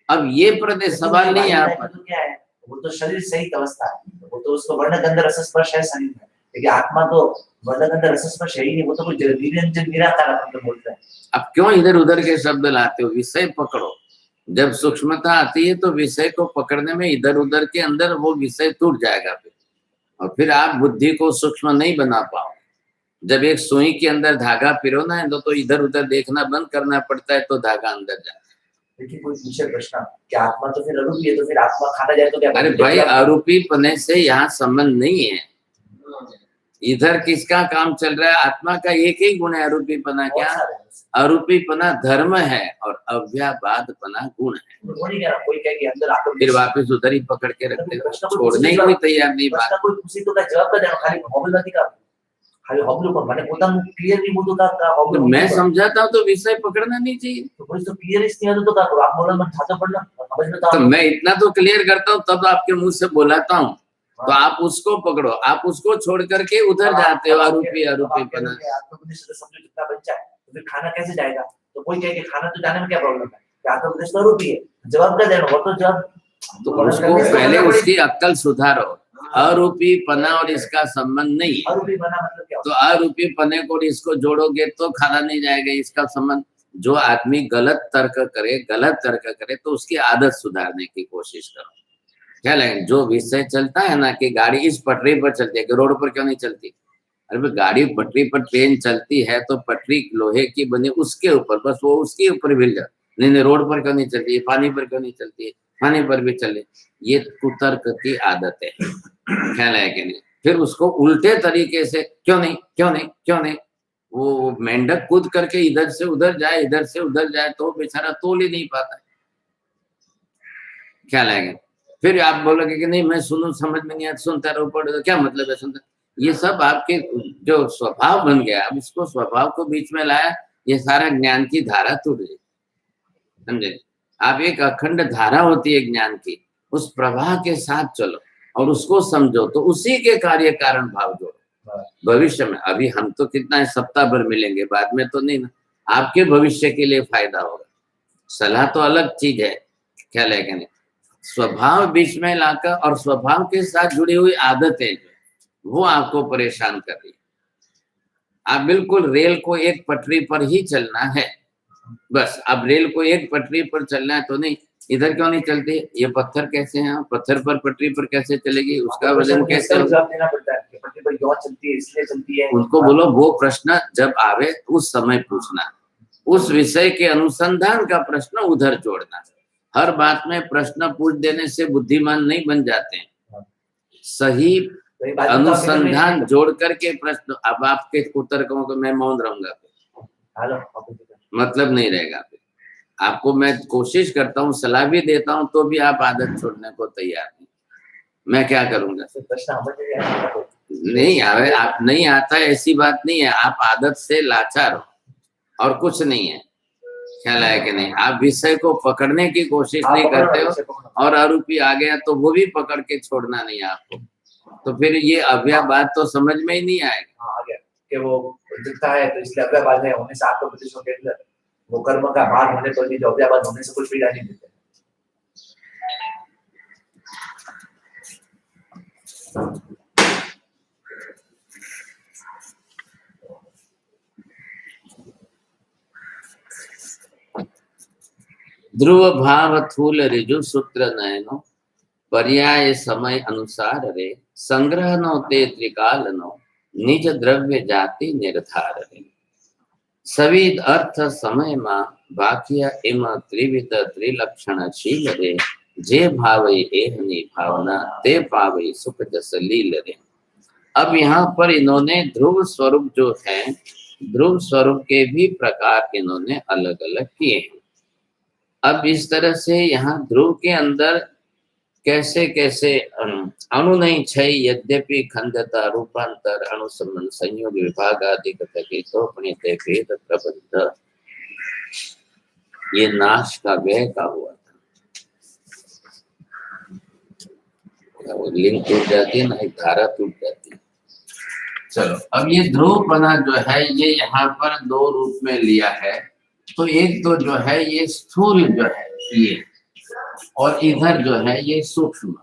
अब ये प्रदेश सवाल नहीं है आप, तो क्या है, वो तो शरीर सही अवस्था है, वो तो उसको वर्ण गंध रस स्पर्श है शरीर में, लेकिन आत्मा तो वर्ण गंध रस स्पर्श है ही नहीं, वो तो कुछ निरंजन निराकार अपन बोलते हैं। अब क्यों इधर उधर के शब्द लाते हो, विषय पकड़ो। जब सूक्ष्मता आती है तो विषय को पकड़ने में इधर उधर के अंदर वो विषय टूट जाएगा फिर, और फिर आप बुद्धि को सूक्ष्म नहीं बना पाओ। जब एक सुई के अंदर धागा पिरोना है तो इधर उधर देखना बंद करना पड़ता है, तो धागा अंदर जाता है। लेकिन कोई पूछे प्रश्न, क्या आत्मा तो फिर अरूपी है, तो फिर आत्मा खाना जाए तो क्या? अरे भाई, अरूपी पने से यहाँ संबंध नहीं है। इधर किसका काम चल रहा है, आत्मा का एक ही गुण है अरूपी पना। क्या अरूपी पना धर्म है और अव्याबाद पना गुण है। कोई कहे कि अंदर आपको फिर वापस उधर ही पकड़ के रखते, छोड़ने को तैयार नहीं। बात कोई किसी तो का जवाब का देना, खाली हॉबलवादी का खाली हॉबल पर माने पोतानु क्लियरली बोलतो का हॉबल मैं समझाता हूँ तो विषय पकड़ना नहीं चाहिए। तो कोई तो क्लियर इसलिए तो का आप बोला मत था तो पढ़ना समझ में तो मैं इतना तो क्लियर करता हूँ तब आपके मुंह से बोलाता हूँ, तो आप उसको पकड़ो, आप उसको छोड़ करके उधर जाते हो आरोपी पना। आपको समझो जितना बच्चा है तो फिर खाना कैसे जाएगा, तो कोई कहे कि खाना तो जाने में क्या प्रॉब्लम है, कि आत्मोपदेश तो आरोपी है, जवाब क्या देना, वो तो जवाब तो उसको पहले उसकी अक्ल सुधारो। अरूपी पना और इसका संबंध नहीं है। आरोपी बना मतलब क्या तो अरूपी पने को इसको जोड़ोगे तो खाना नहीं जाएगा, इसका संबंध। जो आदमी गलत तर्क करे तो उसकी आदत सुधारने की कोशिश करो। क्या लगे, जो विषय चलता है ना कि गाड़ी इस पटरी पर चलती है कि रोड पर क्यों नहीं चलती। अरे भाई गाड़ी पटरी पर ट्रेन चलती है तो पटरी लोहे की बनी उसके ऊपर, बस वो उसके ऊपर भी जा। नहीं रोड पर क्यों नहीं चलती है, पानी पर क्यों नहीं चलती है, पानी पर भी चले। ये कुतर्क की आदत है, ख्याल है कि नहीं। फिर उसको उल्टे तरीके से क्यों नहीं वो मेंढक कूद करके इधर से उधर जाए तो बेचारा तोल ही नहीं पाता, ख्याल है। फिर आप बोलोगे कि नहीं मैं सुनूं, समझ में नहीं आता, सुनता रहो पढ़ो, तो क्या मतलब है सुनता। ये सब आपके जो स्वभाव बन गया, अब इसको स्वभाव को बीच में लाया, ये सारा ज्ञान की धारा टूट गई, समझे। आप एक अखंड धारा होती है ज्ञान की, उस प्रवाह के साथ चलो और उसको समझो, तो उसी के कार्य कारण भाव जोड़ो भविष्य में। अभी हम तो कितना है, सप्ताह भर मिलेंगे, बाद में तो नहीं ना। आपके भविष्य के लिए फायदा होगा। सलाह तो अलग चीज है, ख्याल है कि नहीं। स्वभाव बीच में लाकर और स्वभाव के साथ जुड़ी हुई आदतें वो आपको परेशान कर रही है। आप बिल्कुल रेल को एक पटरी पर ही चलना है, बस। अब रेल को एक पटरी पर चलना है तो नहीं, इधर क्यों नहीं चलती, ये पत्थर कैसे हैं, पत्थर पर पटरी पर कैसे चलेगी, उसका वजन कैसे होगा, जवाब देना पड़ता है कि पटरी पर क्यों चलती है, इसलिए चलती है। उनको बोलो वो प्रश्न जब आवे उस समय पूछना, उस विषय के अनुसंधान का प्रश्न उधर जोड़ना। हर बात में प्रश्न पूछ देने से बुद्धिमान नहीं बन जाते हैं, सही अनुसंधान जोड़ करके प्रश्न। अब आपके कुतर्कों को मैं मौन रहूंगा, मतलब नहीं रहेगा। आपको मैं कोशिश करता हूँ, सलाह भी देता हूँ, तो भी आप आदत छोड़ने को तैयार नहीं। मैं क्या करूंगा, नहीं आवे, आप नहीं आता ऐसी बात नहीं है, आप आदत से लाचार हो और कुछ नहीं है, ख्याल है कि नहीं। आप विषय को पकड़ने की कोशिश नहीं करते हो, और आरोपी आ गया तो वो भी पकड़ के छोड़ना नहीं आपको, तो फिर ये अव्याबाद तो समझ में ही नहीं आएगा। आ गया कि वो दिखता है तो इसलिए अव्याबाद है होने से आपको प्रतिशों के अंदर वो कर्म का भाग होने पर भी जो अव्याबाद होने से कुछ पीड़ा नहीं देते। ध्रुव भाव थूल ऋजु सूत्र नयनो पर्याय समय अनुसार रे संग्रह नो ते त्रिकाल नो निज द्रव्य जाति निर्धार रे सभी अर्थ समय मा वाक्य इम त्रिविध त्रिलक्षण शील रे जे भावे एहनी भावना ते पावे सुख जस लील रे। अब यहाँ पर इन्होंने ध्रुव स्वरूप जो है, ध्रुव स्वरूप के भी प्रकार इन्होंने अलग अलग किए हैं। अब इस तरह से यहाँ ध्रुव के अंदर कैसे कैसे अणु नहीं छय यद्यपि खंडता रूपांतर अणुसंबंध संयोग विभाग आदि तो भेद प्रबंध, ये नाश का व्यय का हुआ था। वो लिंक टूट जाती है ना, एक धारा टूट जाती है। चलो, अब ये ध्रुवपना जो है ये यहाँ पर दो रूप में लिया है। तो एक तो जो है ये स्थूल जो है ये, और इधर जो है ये सूक्ष्म।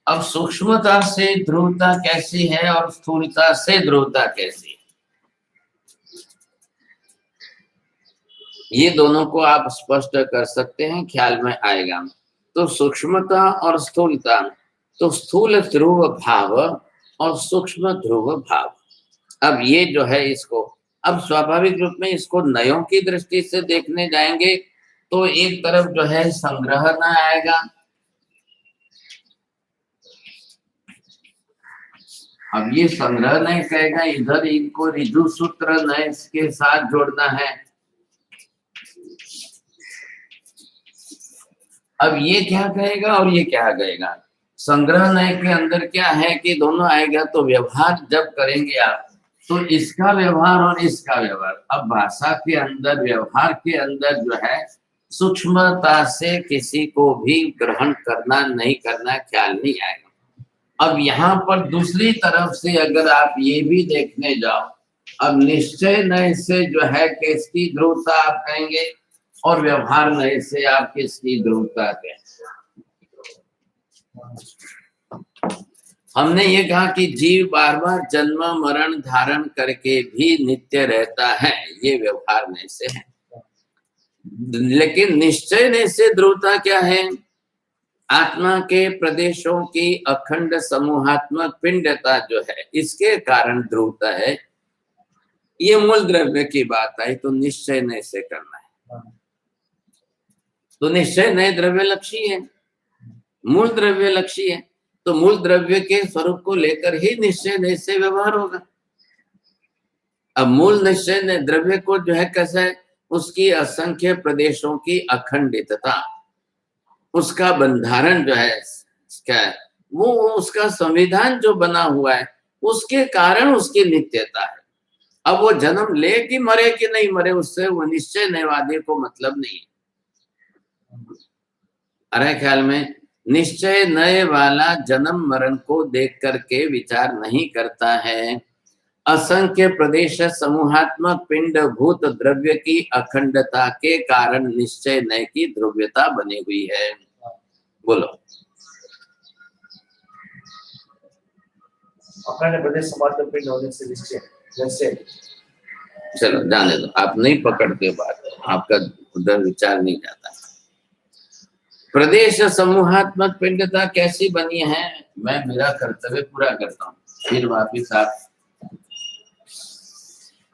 अब सूक्ष्मता से ध्रुवता कैसी है और स्थूलता से ध्रुवता कैसी है, ये दोनों को आप स्पष्ट कर सकते हैं, ख्याल में आएगा। तो सूक्ष्मता और स्थूलता, तो स्थूल ध्रुव भाव और सूक्ष्म ध्रुव भाव। अब ये जो है इसको अब स्वाभाविक रूप में इसको नयों की दृष्टि से देखने जाएंगे तो एक तरफ जो है संग्रह न आएगा। अब ये संग्रह नहीं कहेगा, इधर इनको ऋजु सूत्र नए के साथ जोड़ना है। अब ये क्या कहेगा और ये क्या कहेगा। संग्रह नए के अंदर क्या है कि दोनों आएगा, तो व्यवहार जब करेंगे आप तो इसका व्यवहार और इसका व्यवहार। अब भाषा के अंदर व्यवहार के अंदर जो है सूक्ष्मता से किसी को भी ग्रहण करना नहीं करना ख्याल नहीं आएगा। अब यहाँ पर दूसरी तरफ से अगर आप ये भी देखने जाओ, अब निश्चय नय से जो है किसकी ध्रुवता आप कहेंगे, और व्यवहार नय से आप किसकी ध्रुवता कहेंगे। हमने ये कहा कि जीव बार बार जन्म मरण धारण करके भी नित्य रहता है, ये व्यवहार नय से है। लेकिन निश्चय नय से ध्रुवता क्या है, आत्मा के प्रदेशों की अखंड समूहात्मक पिंडता जो है, इसके कारण ध्रुवता है। ये मूल द्रव्य की बात आई तो निश्चय नय से करना है। तो निश्चय नय द्रव्य लक्षी है, मूल द्रव्य लक्षी है, तो मूल द्रव्य के स्वरूप को लेकर ही निश्चय नय से व्यवहार होगा। अब मूल निश्चय नय द्रव्य को जो है कैसा है, उसकी असंख्य प्रदेशों की अखंडितता, उसका बंधारण जो है क्या है, वो उसका संविधान जो बना हुआ है, उसके कारण उसकी नित्यता है। अब वो जन्म ले कि मरे कि नहीं मरे, उससे वो निश्चय नयवादी को मतलब नहीं है। अरे ख्याल में निश्चय नय वाला जन्म मरण को देख करके विचार नहीं करता है। असंख्य प्रदेश समूहात्मक पिंड भूत द्रव्य की अखंडता के कारण निश्चय नय की ध्रुव्यता बनी हुई है। बोलो। अखंड प्रदेश समात्मक पिंड होने से निश्चय जैसे, चलो जाने दो, आप नहीं पकड़ते बात, आपका उधर विचार नहीं जाता। प्रदेश समूहात्मक पिंडता कैसी बनी है, मैं मेरा कर्तव्य पूरा करता हूँ, फिर वापिस आप।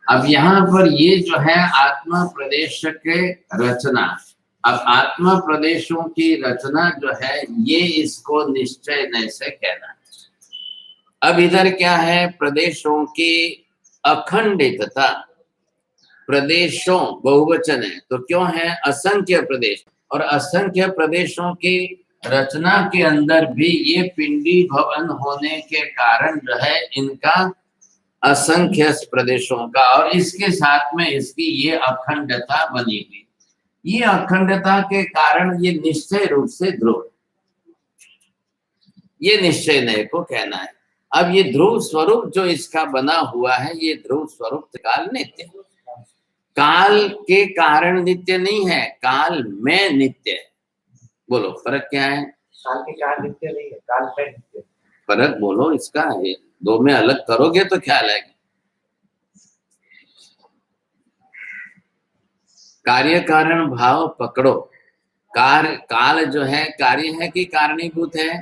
अब यहाँ पर ये जो है आत्मा प्रदेश के रचना, अब आत्मा प्रदेशों की रचना जो है, ये इसको निश्चय नय से कहना है। अब इधर क्या है, प्रदेशों की अखंडितता, प्रदेशों बहुवचन है तो क्यों है, असंख्य प्रदेश, और असंख्य प्रदेशों की रचना के अंदर भी ये पिंडी भवन होने के कारण जो है इनका असंख्य प्रदेशों का, और इसके साथ में इसकी ये अखंडता बनी हुई, ये अखंडता के कारण ये निश्चय रूप से ध्रुव, ये निश्चय नय को कहना है। अब ये ध्रुव स्वरूप जो इसका बना हुआ है, ये ध्रुव स्वरूप काल नित्य है, काल के कारण नित्य नहीं है, काल में नित्य है। बोलो फर्क क्या है, काल के कारण नित्य नहीं है, काल में नित्य। फर्क बोलो इसका है, दो में अलग करोगे तो ख्याल आएगा। कार्य कारण भाव पकड़ो, काल जो है कार्य है कि कारणीभूत है,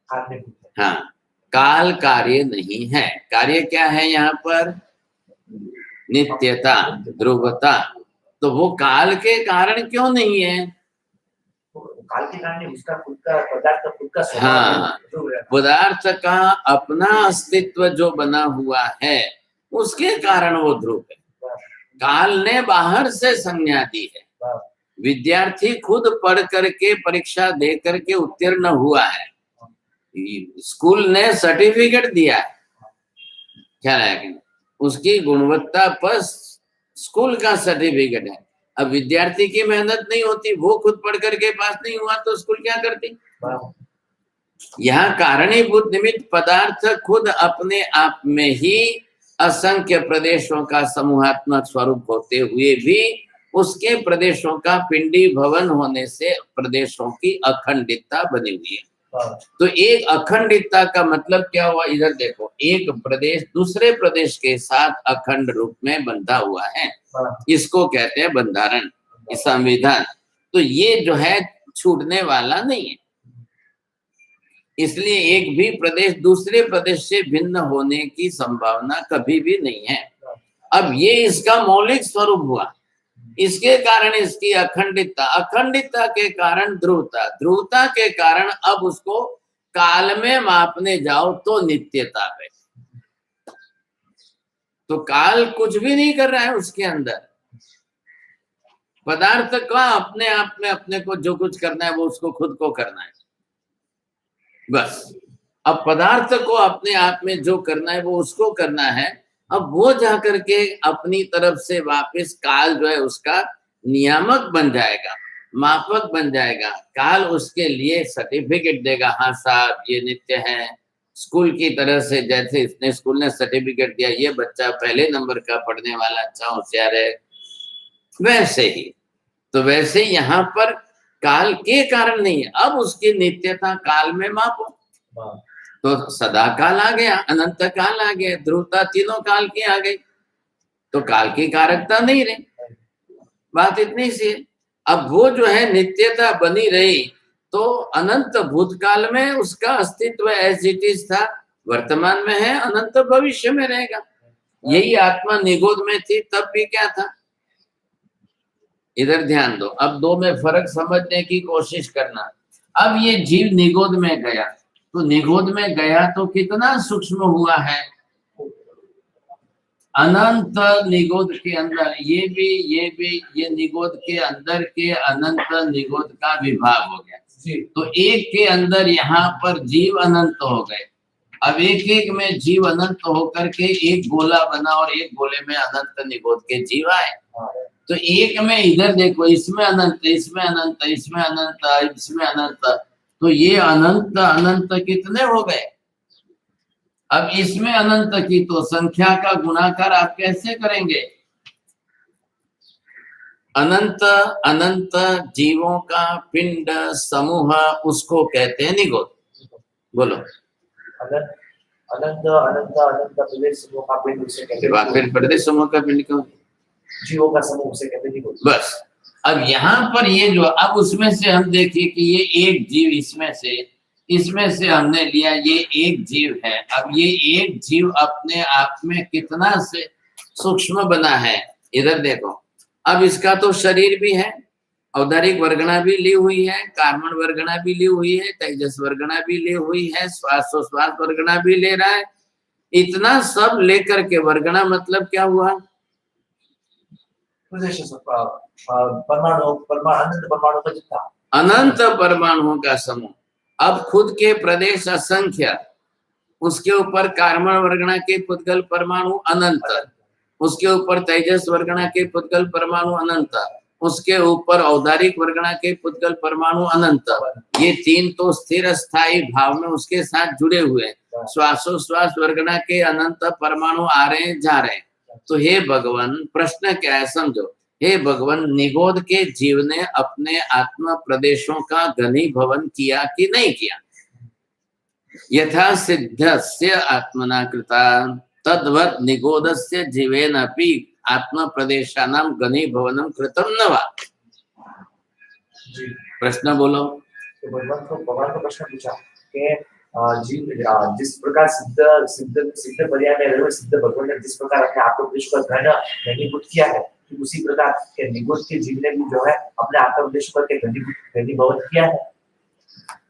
हाँ, काल कार्य नहीं है। कार्य क्या है यहाँ पर, नित्यता, ध्रुवता, तो वो काल के कारण क्यों नहीं है, काल के कारण उसका खुद का पदार्थ, खुद का स्वभाव, हाँ, पदार्थ का अपना अस्तित्व जो बना हुआ है उसके कारण वो ध्रुव है। काल ने बाहर से संज्ञा दी है, विद्यार्थी खुद पढ़ करके परीक्षा दे करके उत्तीर्ण हुआ है, स्कूल ने सर्टिफिकेट दिया है, क्या है, उसकी गुणवत्ता पर स्कूल का सर्टिफिकेट है। अब विद्यार्थी की मेहनत नहीं होती, वो खुद पढ़ करके पास नहीं हुआ तो स्कूल क्या करती। यहाँ कारणीभूत निमित्त पदार्थ खुद अपने आप में ही असंख्य प्रदेशों का समूहात्मक स्वरूप होते हुए भी उसके प्रदेशों का पिंडी भवन होने से प्रदेशों की अखंडितता बनी हुई है। तो एक अखंडितता का मतलब क्या हुआ, इधर देखो, एक प्रदेश दूसरे प्रदेश के साथ अखंड रूप में बंधा हुआ है, इसको कहते हैं बंधारण, संविधान। तो ये जो है छूटने वाला नहीं है, इसलिए एक भी प्रदेश दूसरे प्रदेश से भिन्न होने की संभावना कभी भी नहीं है। अब ये इसका मौलिक स्वरूप हुआ, इसके कारण इसकी अखंडितता, अखंडितता के कारण ध्रुवता, ध्रुवता के कारण अब उसको काल में मापने जाओ तो नित्यता पे, तो काल कुछ भी नहीं कर रहा है उसके अंदर, पदार्थ का अपने आप में अपने को जो कुछ करना है वो उसको खुद को करना है बस। अब पदार्थ को अपने आप में जो करना है वो उसको करना है, अब वो जाकर के अपनी तरफ से वापस काल जो है उसका नियामक बन जाएगा, मापक बन जाएगा, काल उसके लिए सर्टिफिकेट देगा, हाँ साहब ये नित्य है, स्कूल की तरह से, जैसे इसने स्कूल ने सर्टिफिकेट दिया ये बच्चा पहले नंबर का पढ़ने वाला अच्छा होशियार है, वैसे ही तो वैसे यहाँ पर काल के कारण नहीं है, अब उसकी नित्यता काल में मापो। तो सदा काल आ गया, अनंत काल आ गया, ध्रुवता तीनों काल की आ गई, तो काल की कारकता नहीं रही, बात इतनी सी है। अब वो जो है नित्यता बनी रही, तो अनंत भूतकाल में उसका अस्तित्व एज इट इज था, वर्तमान में है, अनंत भविष्य में रहेगा। यही आत्मा निगोद में थी तब भी क्या था। इधर ध्यान दो, अब दो में फर्क समझने की कोशिश करना। अब ये जीव निगोद में गया, तो निगोद में गया तो कितना सूक्ष्म हुआ है, अनंत निगोद के अंदर, ये भी ये निगोद के अंदर के अनंत निगोद का विभाग हो गया। तो एक के अंदर यहाँ पर जीव अनंत हो गए। अब एक एक में जीव अनंत होकर के एक गोला बना और एक गोले में अनंत निगोद के जीव आए। तो एक में इधर देखो, इसमें अनंत, इसमें अनंत, इसमें अनंत, इसमें अनंत, तो ये अनंत अनंत कितने हो गए। अब इसमें अनंत की तो संख्या का गुणाकार आप कैसे करेंगे। अनंत अनंत जीवों का पिंड समूह उसको कहते हैं निगोद। बोलो। अनंत अनंत अनंत अनंत प्रदेश समूह का पिंड उसे कहते हैं। फिर प्रदेश समूह का पिंड क्यों, जीवों का समूह उसे कहते हैं निगोद। बस। अब यहाँ पर ये जो, अब उसमें से हम देखिए कि ये एक जीव, इसमें से हमने लिया ये एक जीव है। अब ये एक जीव अपने आप में कितना से सूक्ष्म बना है, इधर देखो। अब इसका तो शरीर भी है, औदारिक वर्गणा भी ली हुई है, कार्बन वर्गणा भी ली हुई है, तेजस वर्गणा भी ली हुई है, श्वासोश्वास वर्गणा भी ले रहा है। इतना सब लेकर के वर्गणा मतलब क्या हुआ, परमाणु अनंत परमाणु का जितना, अनंत परमाणुओं का समूह। अब खुद के प्रदेश असंख्य, उसके ऊपर कार्बन वर्गणा के पुद्गल परमाणु अनंत, उसके ऊपर तेजस वर्गणा के पुद्गल परमाणु अनंत, उसके ऊपर औदारिक वर्गणा के पुद्गल परमाणु अनंत। ये तीन तो स्थिर स्थायी भाव में उसके साथ जुड़े हुए हैं। श्वासोश्वास वर्गणा के अनंत परमाणु आ रहे हैं जा रहे हैं। तो हे भगवान, प्रश्न क्या है समझो। हे भगवान, निगोद के जीव ने अपने आत्मा प्रदेशों का घनीभवन किया कि नहीं किया। यथा सिद्धस्य आत्मना कृता तद्वत् निगोदस्य जीवेन अपि आत्मा प्रदेशानां घनीभवनं कृतं न वा। प्रश्न बोलो। तो भगवान को प्रश्न पूछा कि जीव जिस प्रकार सिद्ध पर्याय में सिद्ध भगवान ने जिस प्रकार अपने आत्मोपदेश को घनीभूत किया है, तो उसी प्रकार के निगोद के जीव ने भी जो है अपने आत्मोपदेश करके घनीभवन किया है।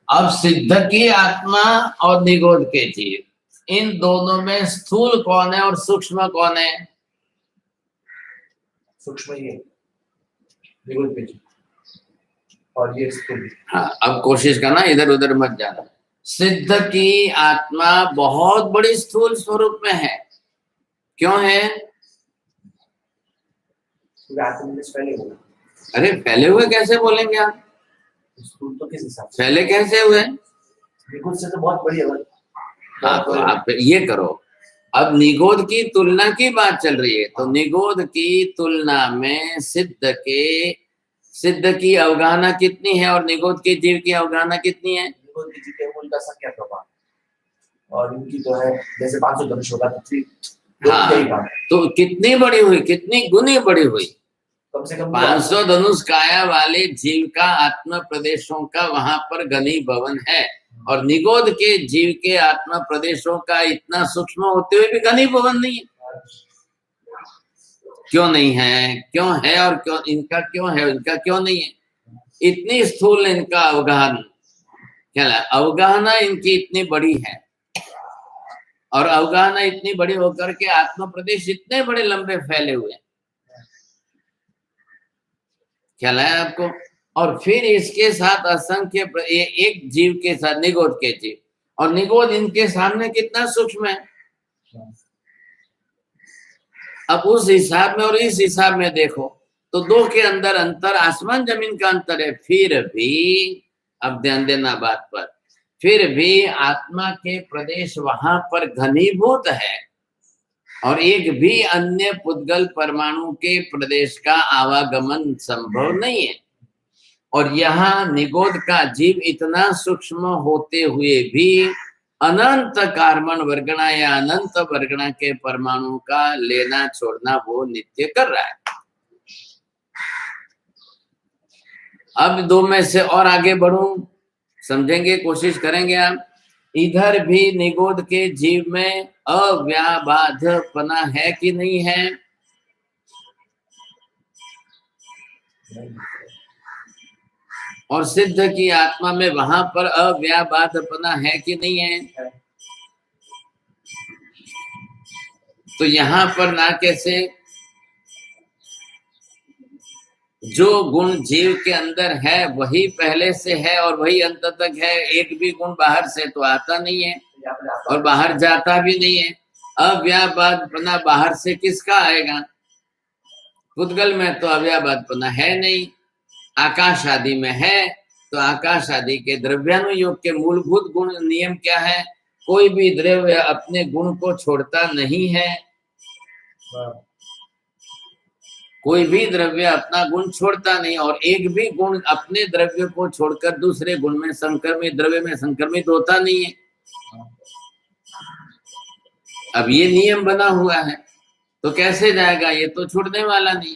अब सिद्ध की आत्मा और निगोद के जीव, इन दोनों में स्थूल कौन है और सूक्ष्म कौन है। सूक्ष्म ये निगोद के जीव और ये स्थूल। हाँ, अब कोशिश करना इधर उधर मत जाना। सिद्ध की आत्मा बहुत बड़ी स्थूल स्वरूप में है। क्यों है? पहले हुए। अरे पहले हुए कैसे बोलेंगे आप? स्थूल तो किस हिसाब से? पहले कैसे हुए? निगोद से तो बहुत बड़ी है। हाँ, तो आप ये करो। अब निगोद की तुलना की बात चल रही है, तो निगोद की तुलना में सिद्ध की अवगाहना कितनी है और निगोद के जीव की अवगाहना कितनी है? निगोद के जीव के मूल का संख्या प्रभाव और इनकी तो है जैसे 500 धनुष होगा तो हाँ, तो कितनी बड़ी हुई, कितनी गुनी बड़ी हुई। कम से कम 500 धनुष काया वाले जीव का आत्मा प्रदेशों का वहां पर घनीभवन है, और निगोद के जीव के आत्मा प्रदेशों का इतना सूक्ष्म होते हुए भी घनीभवन नहीं है। क्यों नहीं है? क्यों है और क्यों इनका क्यों है, इनका क्यों नहीं है? इतनी स्थूल इनका अवगाहन, क्या अवगाहना इनकी इतनी बड़ी है, और अवगाहना इतनी बड़ी होकर के आत्मा प्रदेश इतने बड़े लंबे फैले हुए, ख्याल है आपको। और फिर इसके साथ असंख्य एक जीव के साथ निगोद के जीव, और निगोद इनके सामने कितना सूक्ष्म है। अब उस हिसाब में और इस हिसाब में देखो तो दो के अंदर अंतर आसमान जमीन का अंतर है। फिर भी अब ध्यान देना बात पर, फिर भी आत्मा के प्रदेश वहां पर घनीभूत है और एक भी अन्य पुद्गल परमाणु के प्रदेश का आवागमन संभव नहीं है। और यहाँ निगोद का जीव इतना सूक्ष्म होते हुए भी अनंत कार्बन वर्गणा या अनंत वर्गणा के परमाणु का लेना छोड़ना वो नित्य कर रहा है। अब दो में से और आगे बढ़ूं, समझेंगे, कोशिश करेंगे आप। इधर भी निगोद के जीव में अव्याबाधपना है कि नहीं है? और सिद्ध की आत्मा में वहां पर अव्याबाधपना है कि नहीं है? तो यहाँ पर ना कैसे जो गुण जीव के अंदर है वही पहले से है और वही अंत तक है, एक भी गुण बाहर से तो आता नहीं है और बाहर जाता भी नहीं है। अव्याबाधपना बाहर से किसका आएगा? पुद्गल में तो अव्याबाधपना है नहीं, आकाश आदि में है। तो आकाश आदि के द्रव्यानुयोग के मूलभूत गुण नियम क्या है? कोई भी द्रव्य अपने गुण को छोड़ता नहीं है, कोई भी द्रव्य अपना गुण छोड़ता नहीं और एक भी गुण अपने द्रव्य को छोड़कर दूसरे गुण में संक्रमित, द्रव्य में संक्रमित होता नहीं है। अब ये नियम बना हुआ है तो कैसे जाएगा? ये तो छूटने वाला नहीं।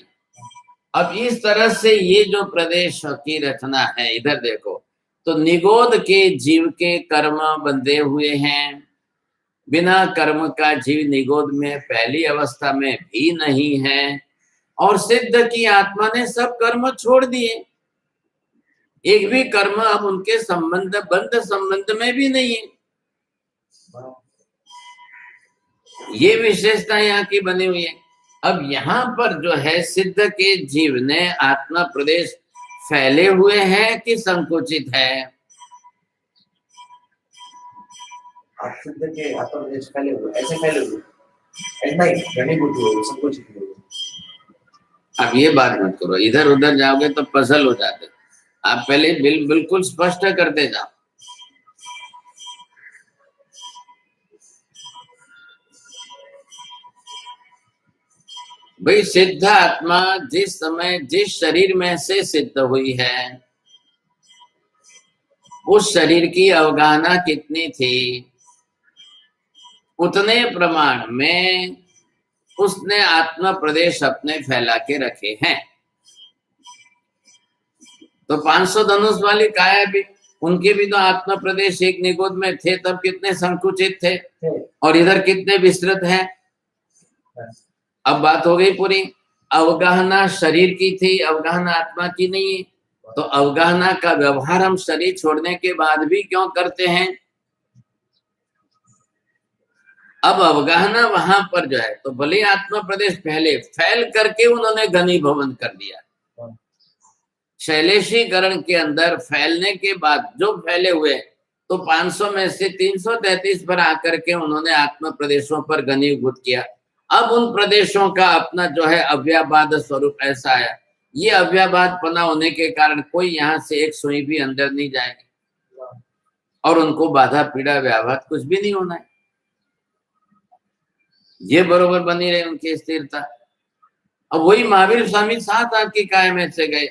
अब इस तरह से ये जो प्रदेश की रचना है, इधर देखो, तो निगोद के जीव के कर्म बंधे हुए हैं। बिना कर्म का जीव निगोद में पहली अवस्था में भी नहीं है और सिद्ध की आत्मा ने सब कर्म छोड़ दिए। एक भी कर्म अब उनके संबंध, बंध संबंध में भी नहीं है। ये विशेषता यहाँ की बनी हुई है। अब यहाँ पर जो है सिद्ध के जीव ने आत्मा प्रदेश फैले हुए हैं कि संकुचित है? सिद्ध के आत्मा प्रदेश फैले हुए, ऐसे फैले हुए, ऐसा ही घनीभूत हुए, संकुचित हुए। अब ये बात मत करो, इधर उधर जाओगे तो पजल हो जाते। आप पहले बिल्कुल स्पष्ट करते जाओ। भाई सिद्ध आत्मा जिस समय जिस शरीर में से सिद्ध हुई है उस शरीर की अवगाहना कितनी थी, उतने प्रमाण में उसने आत्मा प्रदेश अपने फैला के रखे हैं। तो 500 धनुष वाली काया भी, उनके भी तो आत्मा प्रदेश एक निगोद में थे, तब कितने संकुचित थे और इधर कितने विस्तृत हैं। अब बात हो गई पूरी। अवगाहना शरीर की थी, अवगाहना आत्मा की नहीं है। तो अवगाहना का व्यवहार हम शरीर छोड़ने के बाद भी क्यों करते हैं? अब अवगाहना वहां पर जो है, तो भले आत्मा प्रदेश पहले फैल करके उन्होंने घनीभवन कर दिया। शैलेशीकरण के अंदर फैलने के बाद जो फैले हुए, तो 500 में से 333 पर आकर के उन्होंने आत्मा प्रदेशों पर घनीभूत किया। अब उन प्रदेशों का अपना जो है अव्याबाद स्वरूप ऐसा है, ये अव्याबाद पना होने के कारण कोई यहाँ से एक सुई भी अंदर नहीं जाएगी और उनको बाधा पीड़ा व्याघात कुछ भी नहीं होना है। ये बरोबर बनी रहे उनकी स्थिरता। अब वही महावीर स्वामी 7 हाथ की काया में से गए,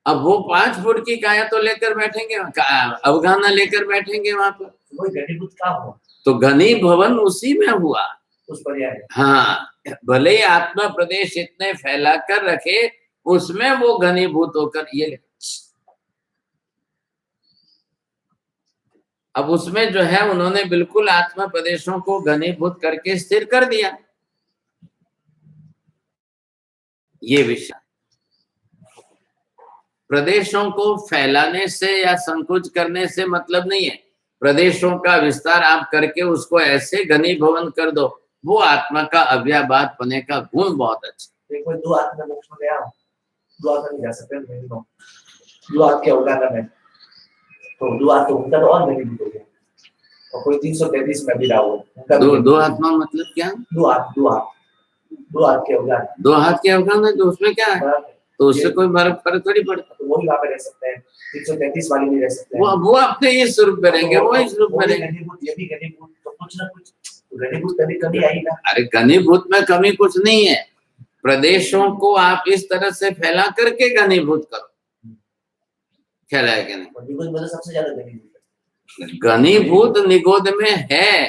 अब वो 5 फुट की काया तो लेकर बैठेंगे, अवगाहना लेकर बैठेंगे वहां पर। घनीभूत कहाँ हुआ? तो घनीभवन उसी में हुआ, उस पर्याय। हाँ, भले ही आत्मा प्रदेश इतने फैला कर रखे, उसमें वो घनीभूत होकर ये, अब उसमें जो है उन्होंने बिल्कुल आत्मा प्रदेशों को घनीभूत करके स्थिर कर दिया। ये विषय प्रदेशों को फैलाने से या संकुच करने से मतलब नहीं है। प्रदेशों का विस्तार आप करके उसको ऐसे घनीभवन कर दो, वो आत्मा का अव्याबाद पने का गुण बहुत अच्छा। देखो 2 हाथ में मोक्ष में गया, 2 हाथ नहीं जा सकते, 2 हाथ के अवगाहना में, तो 2 हाथ तो उनका तो और घनीभूत हो गया। और कोई 333 में भी रहा हो, उनका 2 आत्मा मतलब क्या? 2 हाथ के अवगाहना। 2 हाथ के अवगाहना, तो उसमें क्या है? तो उससे कोई फर्क थोड़ी पड़ता। तो वो ही वहाँ पे रह सकते हैं, 333 वाले भी रह सकते हैं। वो अपने इस रूप में रहेंगे, वो इस रूप में रहेंगे। ये भी घनीभूत, तो कुछ ना कुछ घनीभूत कभी कमी आई ना। अरे घनीभूत में कमी कुछ नहीं है, प्रदेशों को आप इस तरह से फैला करके घनीभूत करो, ख्याल है कि नहीं? निगोद में सबसे ज्यादा घनीभूत है। घनीभूत निगोद में है,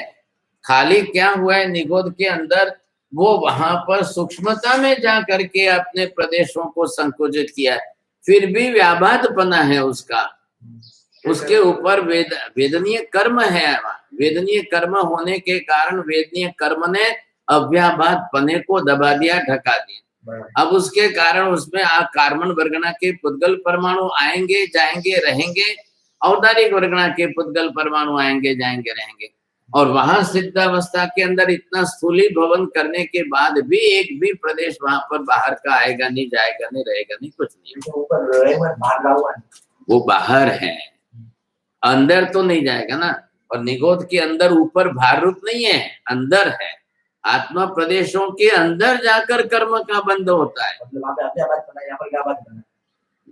खाली क्या हुआ है निगोद के अंदर, वो वहां पर सूक्ष्मता में जा करके अपने प्रदेशों को संकुचित किया है, फिर भी व्याबादपना है उसका, उसके ऊपर वेदनीय कर्म है। वेदनीय कर्म होने के कारण वेदनीय कर्म ने अव्याबाद पने को दबा दिया, ढका दिया। अब उसके कारण उसमें कार्बन वर्गना के पुद्गल परमाणु आएंगे जाएंगे रहेंगे, औदारिक वर्गना के पुद्गल परमाणु आएंगे जाएंगे रहेंगे, और वहां सिद्धावस्था के अंदर इतना स्थूली भवन करने के बाद भी एक भी प्रदेश वहां पर बाहर का आएगा नहीं, जाएगा नहीं, रहेगा नहीं, कुछ नहीं। वो बाहर है, अंदर तो नहीं जाएगा ना। और निगोद के अंदर ऊपर भार रूप नहीं है, अंदर है। आत्मा प्रदेशों के अंदर जाकर कर्म का बंध होता है।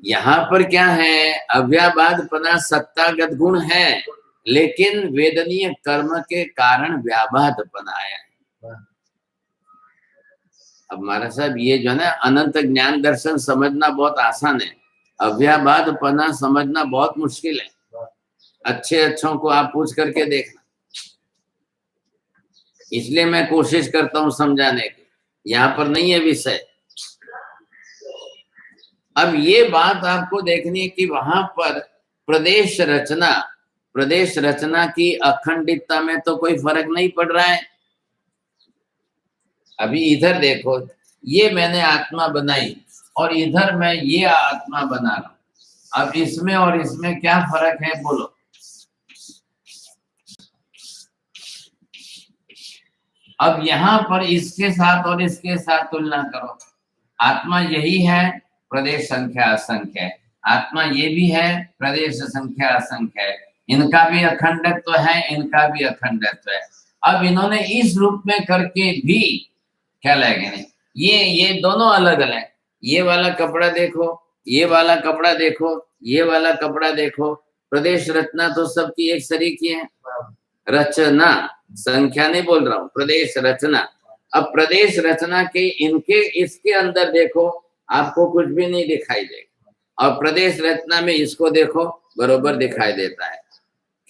यहाँ पर क्या है, अव्याबादपना सत्तागत गुण है, लेकिन वेदनीय कर्म के कारण व्याबादपना आया है। अब महाराज साहब ये जो है ना, अनंत ज्ञान दर्शन समझना बहुत आसान है, अव्याबादपना समझना बहुत मुश्किल है। अच्छे अच्छों को आप पूछ करके देखना, इसलिए मैं कोशिश करता हूं समझाने की, यहाँ पर नहीं है विषय। अब ये बात आपको देखनी है कि वहां पर प्रदेश रचना की अखंडितता में तो कोई फर्क नहीं पड़ रहा है। अभी इधर देखो, ये मैंने आत्मा बनाई और इधर मैं ये आत्मा बना रहा हूं, अब इसमें और इसमें क्या फर्क है बोलो? अब यहाँ पर इसके साथ और इसके साथ तुलना करो, आत्मा यही है, प्रदेश संख्या असंख्य है, आत्मा ये भी है, प्रदेश संख्या असंख्य है, इनका भी अखंडत्व है, इनका भी अखंडत्व है। अब इन्होंने इस रूप में करके भी क्या लगेगा नहीं, ये दोनों अलग अलग, ये वाला कपड़ा देखो, ये वाला कपड़ा देखो, ये वाला कपड़ा देखो, प्रदेश रचना तो सबकी एक सरीकी है, रचना संख्या नहीं बोल रहा हूँ, प्रदेश रचना। अब प्रदेश रचना के इनके इसके अंदर देखो, आपको कुछ भी नहीं दिखाई देगा, और प्रदेश रचना में इसको देखो बरोबर दिखाई देता है।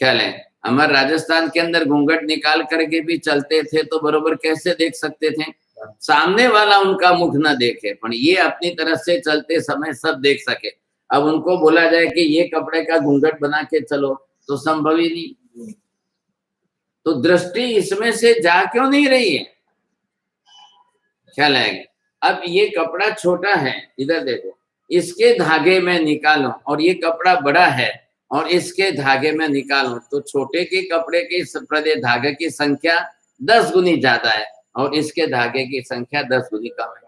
ख्याल है, हमारे राजस्थान के अंदर घूंघट निकाल करके भी चलते थे तो बरोबर कैसे देख सकते थे, सामने वाला उनका मुख ना देखे, पर ये अपनी तरफ से चलते समय सब देख सके। अब उनको बोला जाए कि ये कपड़े का घूंघट बना के चलो तो संभव ही नहीं। तो दृष्टि इसमें से जा क्यों नहीं रही है, ख्याल है। अब ये कपड़ा छोटा है, इधर देखो, इसके धागे में निकालो, और ये कपड़ा बड़ा है और इसके धागे में निकालो, तो छोटे के कपड़े के धागे की संख्या 10 गुनी ज्यादा है और इसके धागे की संख्या 10 गुनी कम है।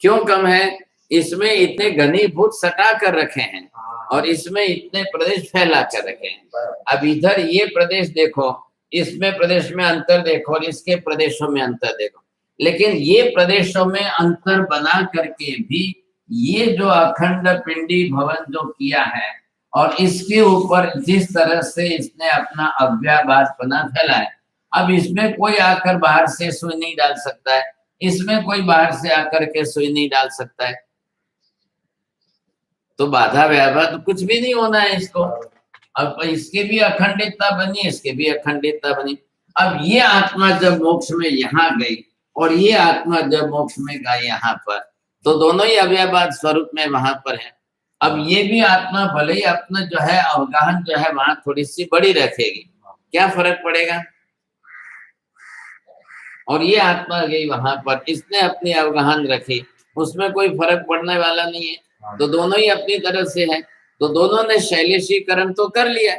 क्यों कम है? इसमें इतने घनीभूत सटा कर रखे हैं और इसमें इतने प्रदेश फैला कर रखे हैं। अब इधर ये प्रदेश देखो, इसमें प्रदेश में अंतर देखो और इसके प्रदेशों में अंतर देखो, लेकिन ये प्रदेशों में अंतर बना करके भी ये जो अखंड पिंडी भवन जो किया है और इसके ऊपर जिस तरह से इसने अपना अव्याभासपना फैला है, अब इसमें कोई आकर बाहर से सुई नहीं डाल सकता है, इसमें कोई बाहर से आकर के सुई नहीं डाल सकता है, तो बाधा व्याभा तो कुछ भी नहीं होना है इसको। अब इसके भी अखंडितता बनी, इसके भी अखंडितता बनी। अब ये आत्मा जब मोक्ष में यहाँ गई और ये आत्मा जब मोक्ष में गई यहाँ पर, तो दोनों ही अव्याभात स्वरूप में वहां पर है। अब ये भी आत्मा भले ही अपना जो है अवगाहन जो है वहां थोड़ी सी बड़ी रखेगी, क्या फर्क पड़ेगा? और ये आत्मा गई वहां पर, इसने अपनी अवगाहन रखी, उसमें कोई फर्क पड़ने वाला नहीं है। तो दोनों ही अपनी तरफ से है, तो दोनों ने शैलेशीकरण तो कर लिया,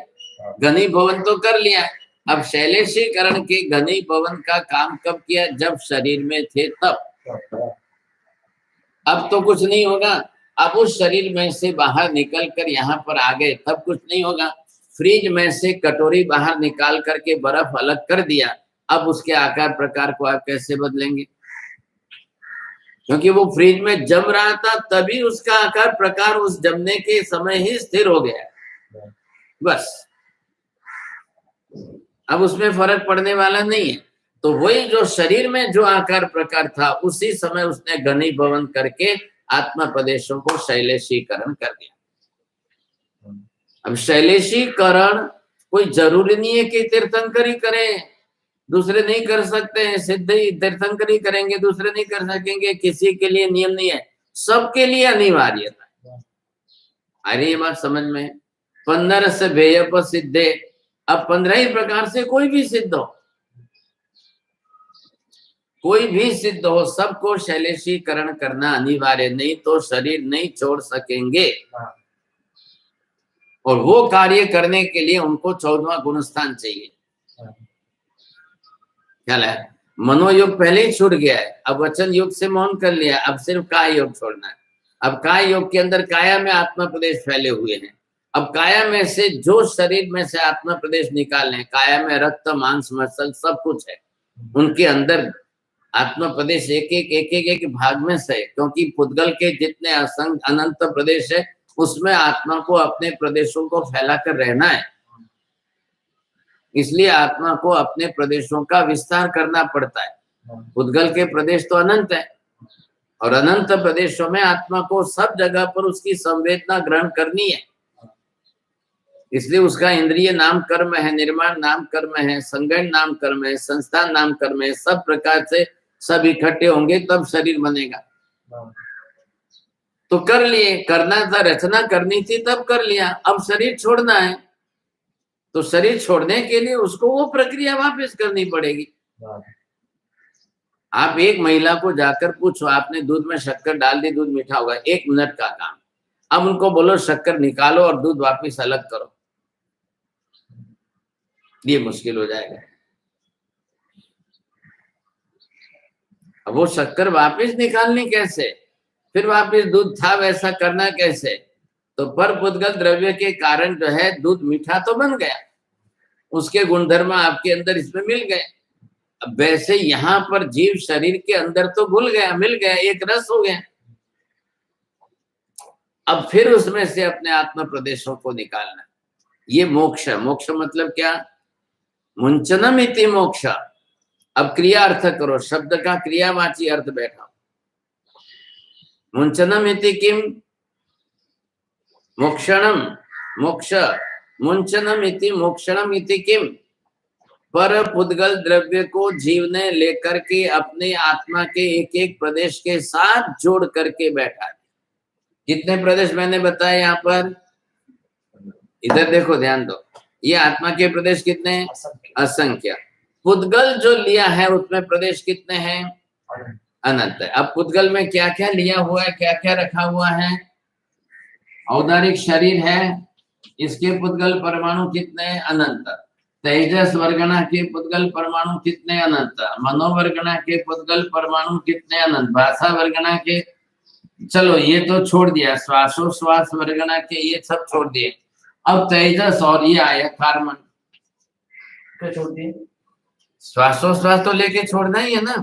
घनीभवन तो कर लिया। अब शैलेशीकरण के घनीभवन का काम कब किया? जब शरीर में थे तब। अब तो कुछ नहीं होगा, अब उस शरीर में से बाहर निकल कर यहाँ पर आ गए तब कुछ नहीं होगा। फ्रिज में से कटोरी बाहर निकाल करके बर्फ अलग कर दिया, अब उसके आकार प्रकार को आप कैसे बदलेंगे? क्योंकि वो फ्रिज में जम रहा था, तभी उसका आकार प्रकार उस जमने के समय ही स्थिर हो गया, बस। अब उसमें फर्क पड़ने वाला नहीं है। तो वही जो शरीर में जो आकार प्रकार था, उसी समय उसने घनीभवन करके आत्मा प्रदेशों को शैलेशीकरण कर दिया। अब शैलेशीकरण कोई जरूरी नहीं है कि तीर्थंकर ही करें, दूसरे नहीं कर सकते हैं। सिद्ध ही तीर्थंकर ही करेंगे, दूसरे नहीं कर सकेंगे। किसी के लिए नियम नहीं है, सबके लिए अनिवार्यता। अरे ये बात समझ में, 15 से भेयप सिद्धे। अब 15 ही प्रकार से कोई भी सिद्ध हो, कोई भी सिद्ध हो, सबको शैलेशीकरण करना अनिवार्य, नहीं तो शरीर नहीं छोड़ सकेंगे। और वो कार्य करने के लिए उनको 14वां गुणस्थान चाहिए। ख्याल है? मनोयोग पहले ही छूट गया है, अब वचन योग से मौन कर लिया, अब सिर्फ काय योग छोड़ना है। अब काय योग के अंदर काया में आत्मा प्रदेश फैले हुए हैं। अब काया में से जो शरीर में से आत्मा प्रदेश निकालने, काया में रक्त मांस मसल सब कुछ है, उनके अंदर आत्मा प्रदेश एक भाग में से, क्योंकि पुद्गल के जितने असंख्य अनंत प्रदेश है, उसमें आत्मा को अपने प्रदेशों को फैलाकर रहना है। इसलिए आत्मा को अपने प्रदेशों का विस्तार करना पड़ता है। पुद्गल के प्रदेश तो अनंत है, और अनंत प्रदेशों में आत्मा को सब जगह पर उसकी संवेदना ग्रहण करनी है। इसलिए उसका इंद्रिय नाम कर्म है, निर्माण नाम कर्म है, संगठन नाम कर्म है, संस्थान नाम कर्म है। सब प्रकार से सब इकट्ठे होंगे तब शरीर बनेगा। तो कर लिए, करना था, रचना करनी थी तब कर लिया। अब शरीर छोड़ना है, तो शरीर छोड़ने के लिए उसको वो प्रक्रिया वापस करनी पड़ेगी। आप एक महिला को जाकर पूछो, आपने दूध में शक्कर डाल दी, दूध मीठा होगा, 1 मिनट का काम। अब उनको बोलो शक्कर निकालो और दूध वापस अलग करो, ये मुश्किल हो जाएगा। अब वो शक्कर वापस निकालनी कैसे, फिर वापस दूध था वैसा करना कैसे? तो पर पुद्गल द्रव्य के कारण जो है दूध मीठा तो बन गया, उसके गुणधर्म आपके अंदर इसमें मिल गए। अब वैसे यहाँ पर जीव शरीर के अंदर तो घुल गया, मिल गया, एक रस हो गया। अब फिर उसमें से अपने आत्म प्रदेशों को निकालना, ये मोक्ष है। मोक्ष मतलब क्या? मुंचनम इति मोक्ष। अब क्रिया अर्थ करो, शब्द का क्रियावाची अर्थ बैठा। मुंचनम इति किम? मोक्षणम, मोक्ष। मुंचनम इति मोक्षणम इति किम? पर पुद्गल द्रव्य को जीव ने लेकर के अपने आत्मा के एक एक प्रदेश के साथ जोड़ करके बैठा। कितने प्रदेश मैंने बताए यहाँ पर? इधर देखो, ध्यान दो, ये आत्मा के प्रदेश कितने हैं? असंख्य। पुद्गल जो लिया है उसमें प्रदेश कितने हैं? अनंत है। अब पुद्गल में क्या क्या लिया हुआ है, क्या क्या रखा हुआ है? औदारिक शरीर है, इसके पुद्गल परमाणु कितने? अनंत। तेजस वर्गणा के पुद्गल परमाणु कितने? अनंत। मनोवर्गणा के पुद्गल परमाणु कितने? अनंत। भाषा वर्गणा के, चलो ये तो छोड़ दिया, श्वासोश्वास वर्गणा के ये सब छोड़ दिए। अब तेजस और ये आया कार्बन, क्या छोड़ दिए? श्वासोश्वास तो लेके छोड़ना ही है ना।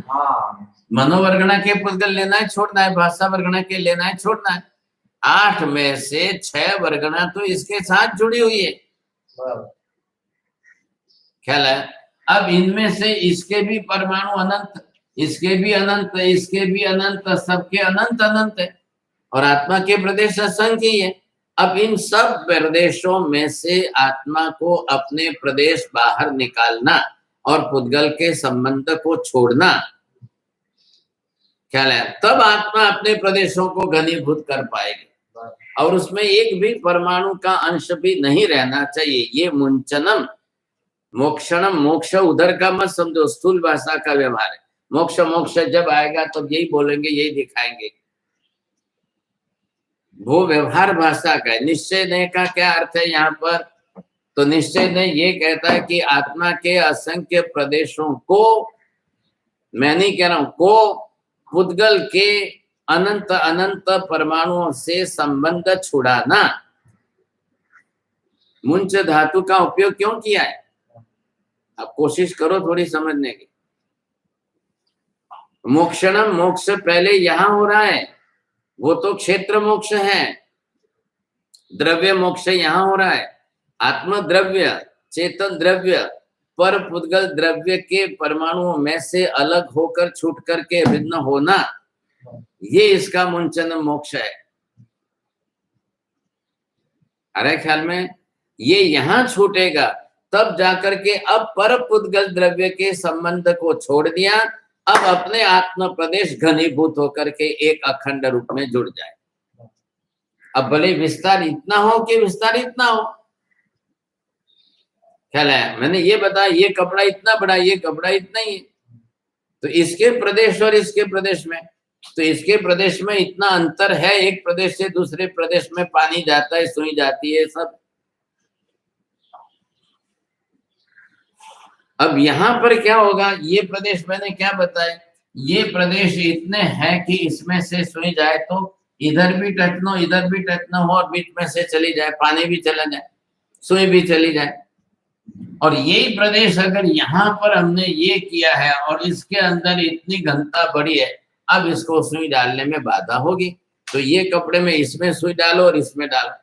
मनोवर्गणा के पुद्गल लेना है, छोड़ना है। भाषा वर्गणा के लेना है, छोड़ना है। 8 में से 6 वर्गणा तो इसके साथ जुड़ी हुई है, ख्याल है? अब इनमें से इसके भी परमाणु अनंत, इसके भी अनंत, इसके भी अनंत, सबके अनंत अनंत है, और आत्मा के प्रदेश असंख्य ही है। अब इन सब प्रदेशों में से आत्मा को अपने प्रदेश बाहर निकालना और पुद्गल के संबंध को छोड़ना, ख्याल है? तब आत्मा अपने प्रदेशों को घनीभूत कर पाएगी, और उसमें एक भी परमाणु का अंश भी नहीं रहना चाहिए। ये मुंचनम, मोक्षणम, मोक्ष उधर का मत समझो, स्थूल भाषा का व्यवहार है। मोक्ष मोक्ष जब आएगा तब यही बोलेंगे, यही दिखाएंगे, वो व्यवहार भाषा का है। निश्चय ने का क्या अर्थ है यहाँ पर? तो निश्चय ने ये कहता है कि आत्मा के असंख्य प्रदेशों को, मैं नहीं कह रहा हूं को, पुद्गल के अनंत अनंत परमाणुओं से संबंध छुड़ाना। मुंच धातु का उपयोग क्यों किया है? अब कोशिश करो थोड़ी समझने की। मोक्षणम, मोक्ष पहले यहाँ हो रहा है, वो तो क्षेत्र मोक्ष है। द्रव्य मोक्ष यहाँ हो रहा है। आत्म द्रव्य, चेतन द्रव्य, पर पुद्गल द्रव्य के परमाणुओं में से अलग होकर छूट करके भिन्न होना, ये इसका मुंचन मोक्ष है। अरे ख्याल में ये यहाँ छूटेगा, तब जाकर के अब पर पुद्गल द्रव्य के संबंध को छोड़ दिया, अब अपने आत्म प्रदेश घनीभूत होकर के एक अखंड रूप में जुड़ जाए। अब भले विस्तार इतना हो कि विस्तारित ना हो, ख्याल है। मैंने ये बताया, ये कपड़ा इतना बड़ा, ये कपड़ा इतना ही है, तो इसके प्रदेश और इसके प्रदेश में, तो इसके प्रदेश में इतना अंतर है, एक प्रदेश से दूसरे प्रदेश में पानी जाता है, सुई जाती है, सब। अब यहाँ पर क्या होगा, ये प्रदेश मैंने क्या बताया, ये प्रदेश इतने हैं कि इसमें से सुई जाए तो इधर भी टच न हो, इधर भी टच न हो, और बीच में से चली जाए, पानी भी चला जाए, सुई भी चली जाए। और यही प्रदेश अगर यहाँ पर हमने ये किया है और इसके अंदर इतनी घनता बढ़ी है, अब इसको सुई डालने में बाधा होगी, तो ये कपड़े में इसमें सुई डालो और इसमें डालो,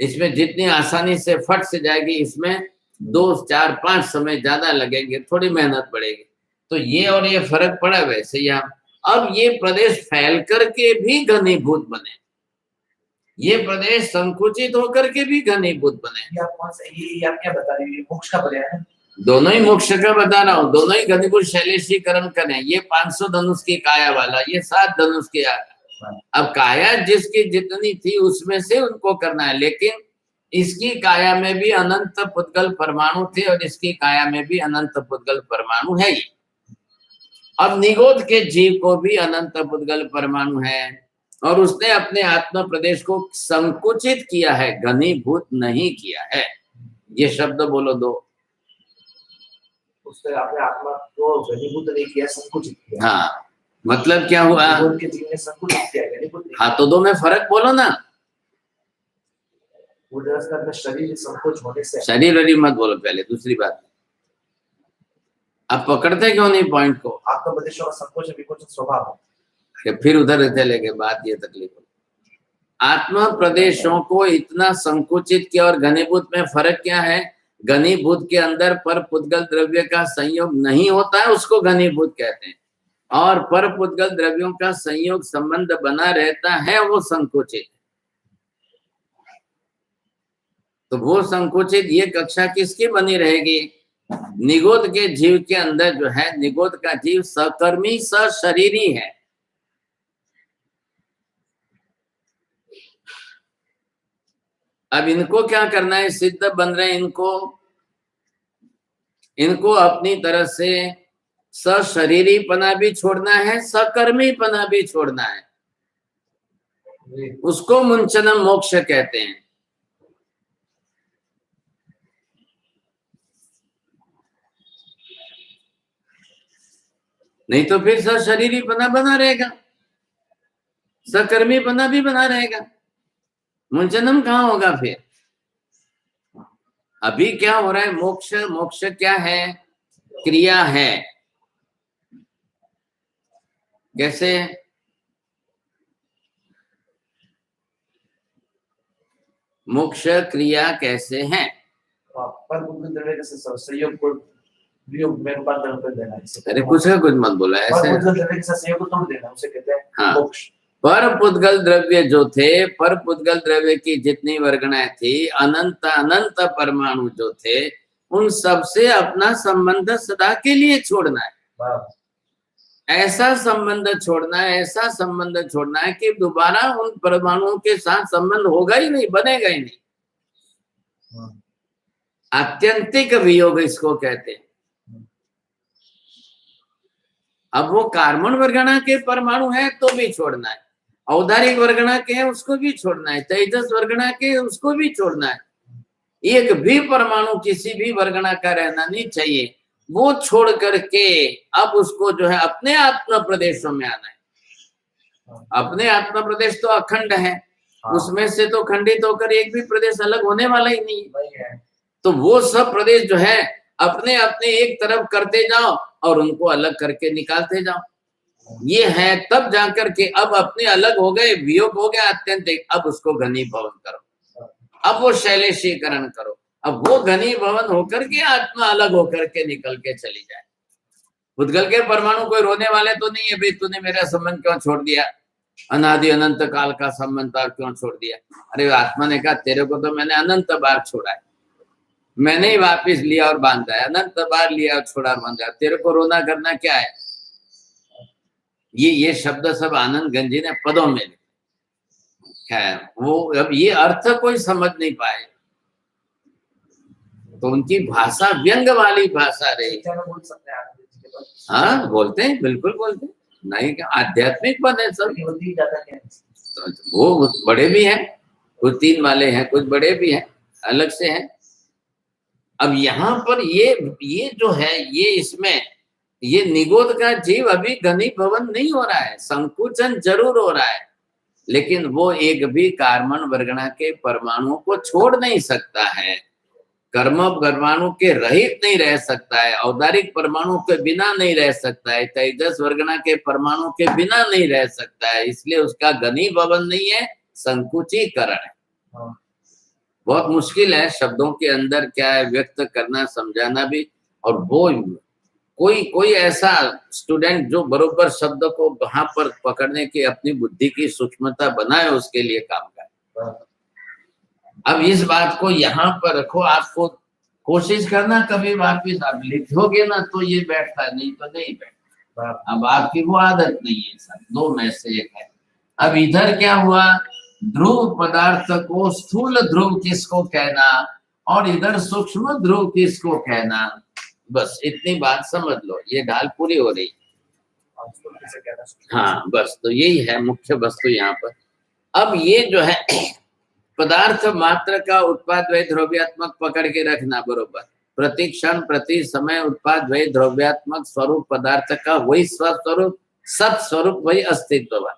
इसमें जितनी आसानी से फट से जाएगी, इसमें 2, 4, 5 समय ज्यादा लगेंगे, थोड़ी मेहनत पड़ेगी। तो ये और ये फर्क पड़ा। वैसे यहाँ अब ये प्रदेश फैल करके भी घनीभूत बने, ये प्रदेश संकुचित होकर के भी घनीभूत बने। ये आप कौन सा, ये आप क्या बता रहे हैं, मोक्ष का पर्याय है? दोनों ही मोक्ष का बता रहा हूँ, दोनों ही घनीभूत शैलेशीकरण करें। ये 500 धनुष की काया वाला, ये 7 धनुष की अब काया जिसकी जितनी थी उसमें से उनको करना है, लेकिन इसकी काया में भी अनंत पुद्गल परमाणु थे और इसकी काया में भी अनंत पुद्गल परमाणु है ही। अब निगोद के जीव को भी अनंत पुद्गल परमाणु है और उसने अपने आत्म प्रदेश को संकुचित किया है, घनीभूत नहीं किया है। ये शब्द बोलो दो। उसने अपने आत्मा को घनीभूत नहीं किया, संकुचित किया। हाँ, मतलब क्या हुआ, निगोद के जीव ने संकुचित किया, घनीभूत नहीं। हाँ, तो दो में फर्क बोलो ना। वो दरअसल अपने शरीर संकोच होने से, शरीर मत बोलो पहले, दूसरी बात आप पकड़ते क्यों नहीं पॉइंट को? आत्म प्रदेशों का संकोच विकोचन स्वभाव है। फिर उधर चलेंगे, बात ये तकलीफ हो। आत्म प्रदेशों को इतना संकुचित किया और घनीभूत में फर्क क्या है? घनीभूत के अंदर पर पुद्गल द्रव्य का संयोग नहीं होता है, उसको घनीभूत कहते हैं, और पर पुद्गल द्रव्यों का संयोग संबंध बना रहता है, वो संकुचित। तो वो संकुचित ये कक्षा किसकी बनी रहेगी? निगोद के जीव के अंदर जो है, निगोद का जीव सकर्मी सशरीरी है। अब इनको क्या करना है? सिद्ध बन रहे हैं, इनको अपनी तरह से सशरीरी पना भी छोड़ना है, सकर्मी पना भी छोड़ना है, उसको मुंचनम मोक्ष कहते हैं। नहीं तो फिर सशरीरी पना बना रहेगा, सकर्मी पना भी बना रहेगा, मुंचनम कहाँ होगा फिर? अभी क्या हो रहा है? मोक्ष, मोक्ष क्या है? क्रिया है। कैसे? मोक्ष क्रिया कैसे है? पर पुद्गल द्रव्य के संयोग को वियोग में रूपांतरण कर देना। अरे कुछ है, कुछ मत बोला ऐसे। पर पुद्गल द्रव्य के संयोग को तोड़ देना, उसे कहते हैं हाँ। मोक्ष। पर पुद्गल द्रव्य जो थे, पर पुद्गल द्रव्य की जितनी वर्गणाएं थी, अनंत अनंत परमाणु जो थे, उन सबसे अपना संबंध सदा के लिए छोड़ना है। ऐसा संबंध छोड़ना है, ऐसा संबंध छोड़ना है कि दोबारा उन परमाणुओं के साथ संबंध होगा ही नहीं, बनेगा ही नहीं। आत्यंतिक वियोग इसको कहते हैं। अब वो कार्बन वर्गणा के परमाणु है तो भी छोड़ना है, औदारिक वर्गणा के है उसको भी छोड़ना है, तेजस वर्गणा के उसको भी छोड़ना है। एक भी परमाणु किसी भी वर्गणा का रहना नहीं चाहिए, वो छोड़ करके अब उसको जो है अपने आत्म प्रदेशों में आना है। अपने आत्म प्रदेश तो अखंड है, उसमें से तो खंडित होकर एक भी प्रदेश अलग होने वाला ही नहीं है। तो वो सब प्रदेश जो है अपने अपने एक तरफ करते जाओ, और उनको अलग करके निकालते जाओ। ये है, तब जाकर के अब अपने अलग हो गए, वियोग हो गया अत्यंत, अब उसको घनीभवन करो, अब वो शैलेशीकरण करो, अब वो घनीभवन होकर के आत्मा अलग होकर के निकल के चली जाए। भूतगल के परमाणु कोई रोने वाले तो नहीं है, भाई तूने मेरा संबंध क्यों छोड़ दिया, अनादि अनंत काल का संबंध था क्यों छोड़ दिया। अरे आत्मा ने कहा तेरे को तो मैंने अनंत बार छोड़ा है, मैंने ही वापिस लिया और बांधा है, अनंत बार लिया और छोड़ा और बांधा, तेरे को रोना करना क्या है। ये शब्द सब आनंद गंजी ने पदों में लिखे है, वो अब ये अर्थ कोई समझ नहीं पाए, तो उनकी भाषा व्यंग वाली भाषा रही। बोल सकते हैं आनंद जी के बाद? हाँ बोलते हैं, बिल्कुल बोलते हैं, नहीं क्या आध्यात्मिक पद है सब। तो वो बड़े भी हैं, कुछ 3 वाले हैं, कुछ बड़े भी हैं, अलग से हैं। अब यहाँ पर ये जो है, ये इसमें ये निगोद का जीव अभी घनीभवन नहीं हो रहा है, संकुचन जरूर हो रहा है, लेकिन वो एक भी कार्बन वर्गणा के परमाणुओं को छोड़ नहीं सकता है, कर्म परमाणु के रहित नहीं रह सकता है, औदारिक परमाणु के बिना नहीं रह सकता है, तेजस वर्गणा के परमाणु के बिना नहीं रह सकता है, इसलिए उसका घनीभवन नहीं है, संकुचीकरण है। बहुत मुश्किल है शब्दों के अंदर क्या है व्यक्त करना, समझाना भी। और वो कोई ऐसा स्टूडेंट जो बरोबर शब्द को वहां पर पकड़ने की अपनी बुद्धि की सूक्ष्मता बनाए, उसके लिए काम करे। अब इस बात को यहाँ पर रखो, आपको कोशिश करना, कभी वापिस आप लिखोगे ना तो ये बैठता, नहीं तो नहीं बैठता। अब आपकी वो आदत नहीं है सर, 2 में से एक है। अब इधर क्या हुआ, ध्रुव पदार्थ को स्थूल ध्रुव किसको कहना और इधर सूक्ष्म ध्रुव किसको कहना, बस इतनी बात समझ लो, ये ढाल पूरी हो रही। हाँ बस, तो यही है मुख्य वस्तु यहाँ पर। अब ये जो है पदार्थ मात्र का उत्पाद वही द्रव्यात्मक पकड़ के रखना बरोबर, प्रति क्षण प्रति समय उत्पाद वही द्रव्यात्मक स्वरूप पदार्थ का वही स्वस्वरूप, सत स्वरूप वही अस्तित्व।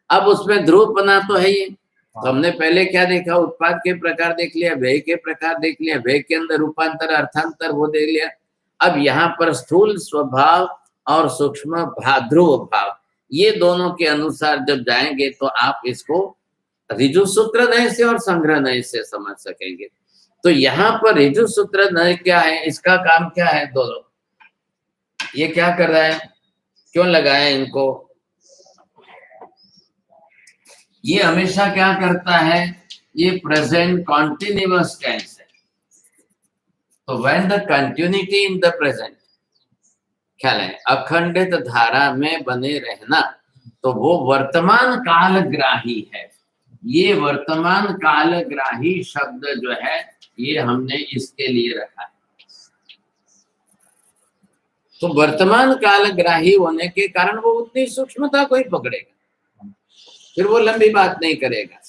अब उसमें ध्रुवपना तो है ही, तो हमने पहले क्या देखा, उत्पाद के प्रकार देख लिया, व्यय के प्रकार देख लिया, व्यय के अंदर रूपांतर अर्थांतर वो देख लिया। अब यहाँ पर स्थूल स्वभाव और सूक्ष्म ध्रुव भाव, ये दोनों के अनुसार जब जाएंगे तो आप इसको ऋजु सूत्र नय से और संग्रह नय से समझ सकेंगे। तो यहाँ पर ऋजु सूत्र नय क्या है, इसका काम क्या है, दोनों ये क्या कर रहा है, क्यों लगाया इनको, ये हमेशा क्या करता है, ये प्रेजेंट कॉन्टिन्यूअस टेंस है। तो when the continuity in the present, ख्याल है, अखंडित धारा में बने रहना, तो वो वर्तमान कालग्राही है। ये वर्तमान कालग्राही शब्द जो है ये हमने इसके लिए रखा है। तो वर्तमान कालग्राही होने के कारण वो उतनी सूक्ष्मता को ही पकड़ेगा, फिर वो लंबी बात नहीं करेगा।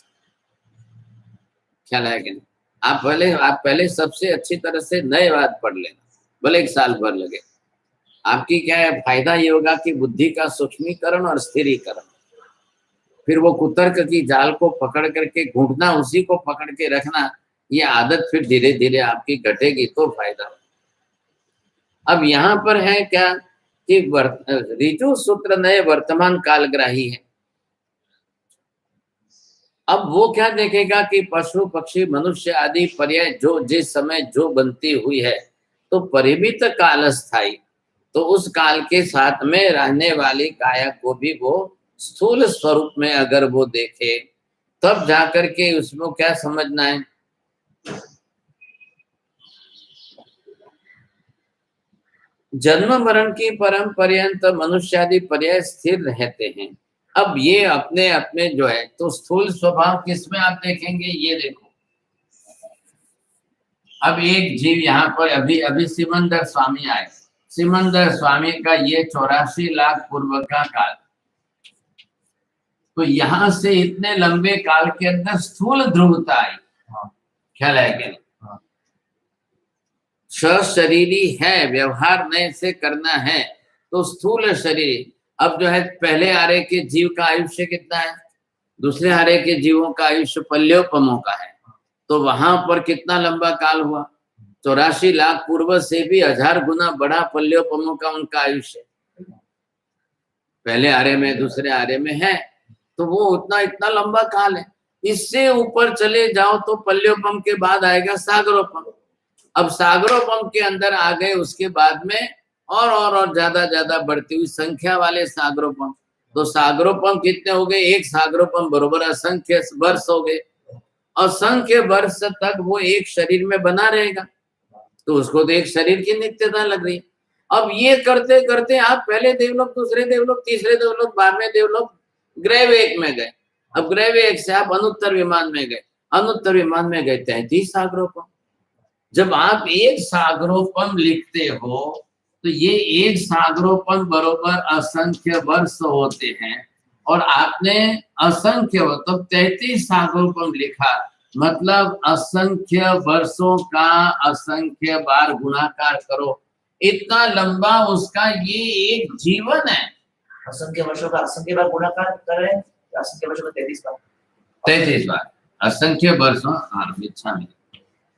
ख्याल है कि नहीं? आप पहले सबसे अच्छी तरह से नए बात पढ़ लेना, भले 1 साल भर लगे। आपकी क्या है फायदा, ये होगा कि बुद्धि का सूक्ष्मीकरण और स्थिरीकरण, फिर वो कुतर्क की जाल को पकड़ करके घूंटना, उसी को पकड़ के रखना, ये आदत फिर धीरे धीरे आपकी घटेगी तो फायदा। अब यहाँ पर है क्या कि ऋजु सूत्र नए वर्तमान कालग्राही है। अब वो क्या देखेगा कि पशु पक्षी मनुष्य आदि पर्याय जो जिस समय जो बनती हुई है, तो परिमित काल स्थायी, तो उस काल के साथ में रहने वाली काया को भी वो स्थूल स्वरूप में अगर वो देखे, तब जाकर के उसमें क्या समझना है, जन्म मरण की परम पर्यंत मनुष्य आदि पर्याय स्थिर रहते हैं। अब ये अपने अपने जो है, तो स्थूल स्वभाव किसमें आप देखेंगे, ये देखो। अब एक जीव यहाँ पर अभी सिमंदर स्वामी आए, सिमंदर स्वामी का ये 84 लाख पूर्व का काल, तो यहाँ से इतने लंबे काल के अंदर स्थूल ध्रुवता आई। ख्याल है कि नहीं? शरीरी है, व्यवहार नए से करना है, तो स्थूल शरीर। अब जो है पहले आरे के जीव का आयुष्य कितना है, दूसरे आरे के जीवों का आयुष्य पल्योपमों का है, तो वहां पर कितना लंबा काल हुआ, 84 लाख पूर्व से भी 1000 गुना बड़ा पल्योपमों का उनका आयुष्य। पहले आर्य में दूसरे आर्य में है, तो वो उतना इतना लंबा काल है। इससे ऊपर चले जाओ तो पल्योपम के बाद आएगा सागरोपम। अब सागरोपम के अंदर आ गए, उसके बाद में और ज्यादा बढ़ती हुई संख्या वाले सागरोपम। तो सागरोपम कितने हो गए? एक सागरोपम बरोबर असंख्य वर्ष हो गए। असंख्य वर्ष तक वो एक शरीर में बना रहेगा, तो उसको तो एक शरीर की नित्यता लग रही है। अब ये करते करते आप पहले देवलोक, दूसरे देवलोक, तीसरे देवलोक, 12वें देवलोक, ग्रह में गए। अब ग्रह से आप अनुत्तर विमान में गए, अनुत्तर विमान में गए 33 सागरोपम। जब आप एक सागरोपम लिखते हो तो ये एक सागरोपम बरोबर असंख्य वर्ष होते हैं, और आपने असंख्य मतलब 33 सागरोपम लिखा, मतलब असंख्य वर्षों का असंख्य बार गुणाकार करो, इतना लंबा उसका ये एक जीवन है। असंख्य वर्षों का असंख्य बार गुणाकार करें, असंख्य वर्षों का 33 बार, 33 बार असंख्य वर्षों। हाँ, इच्छा में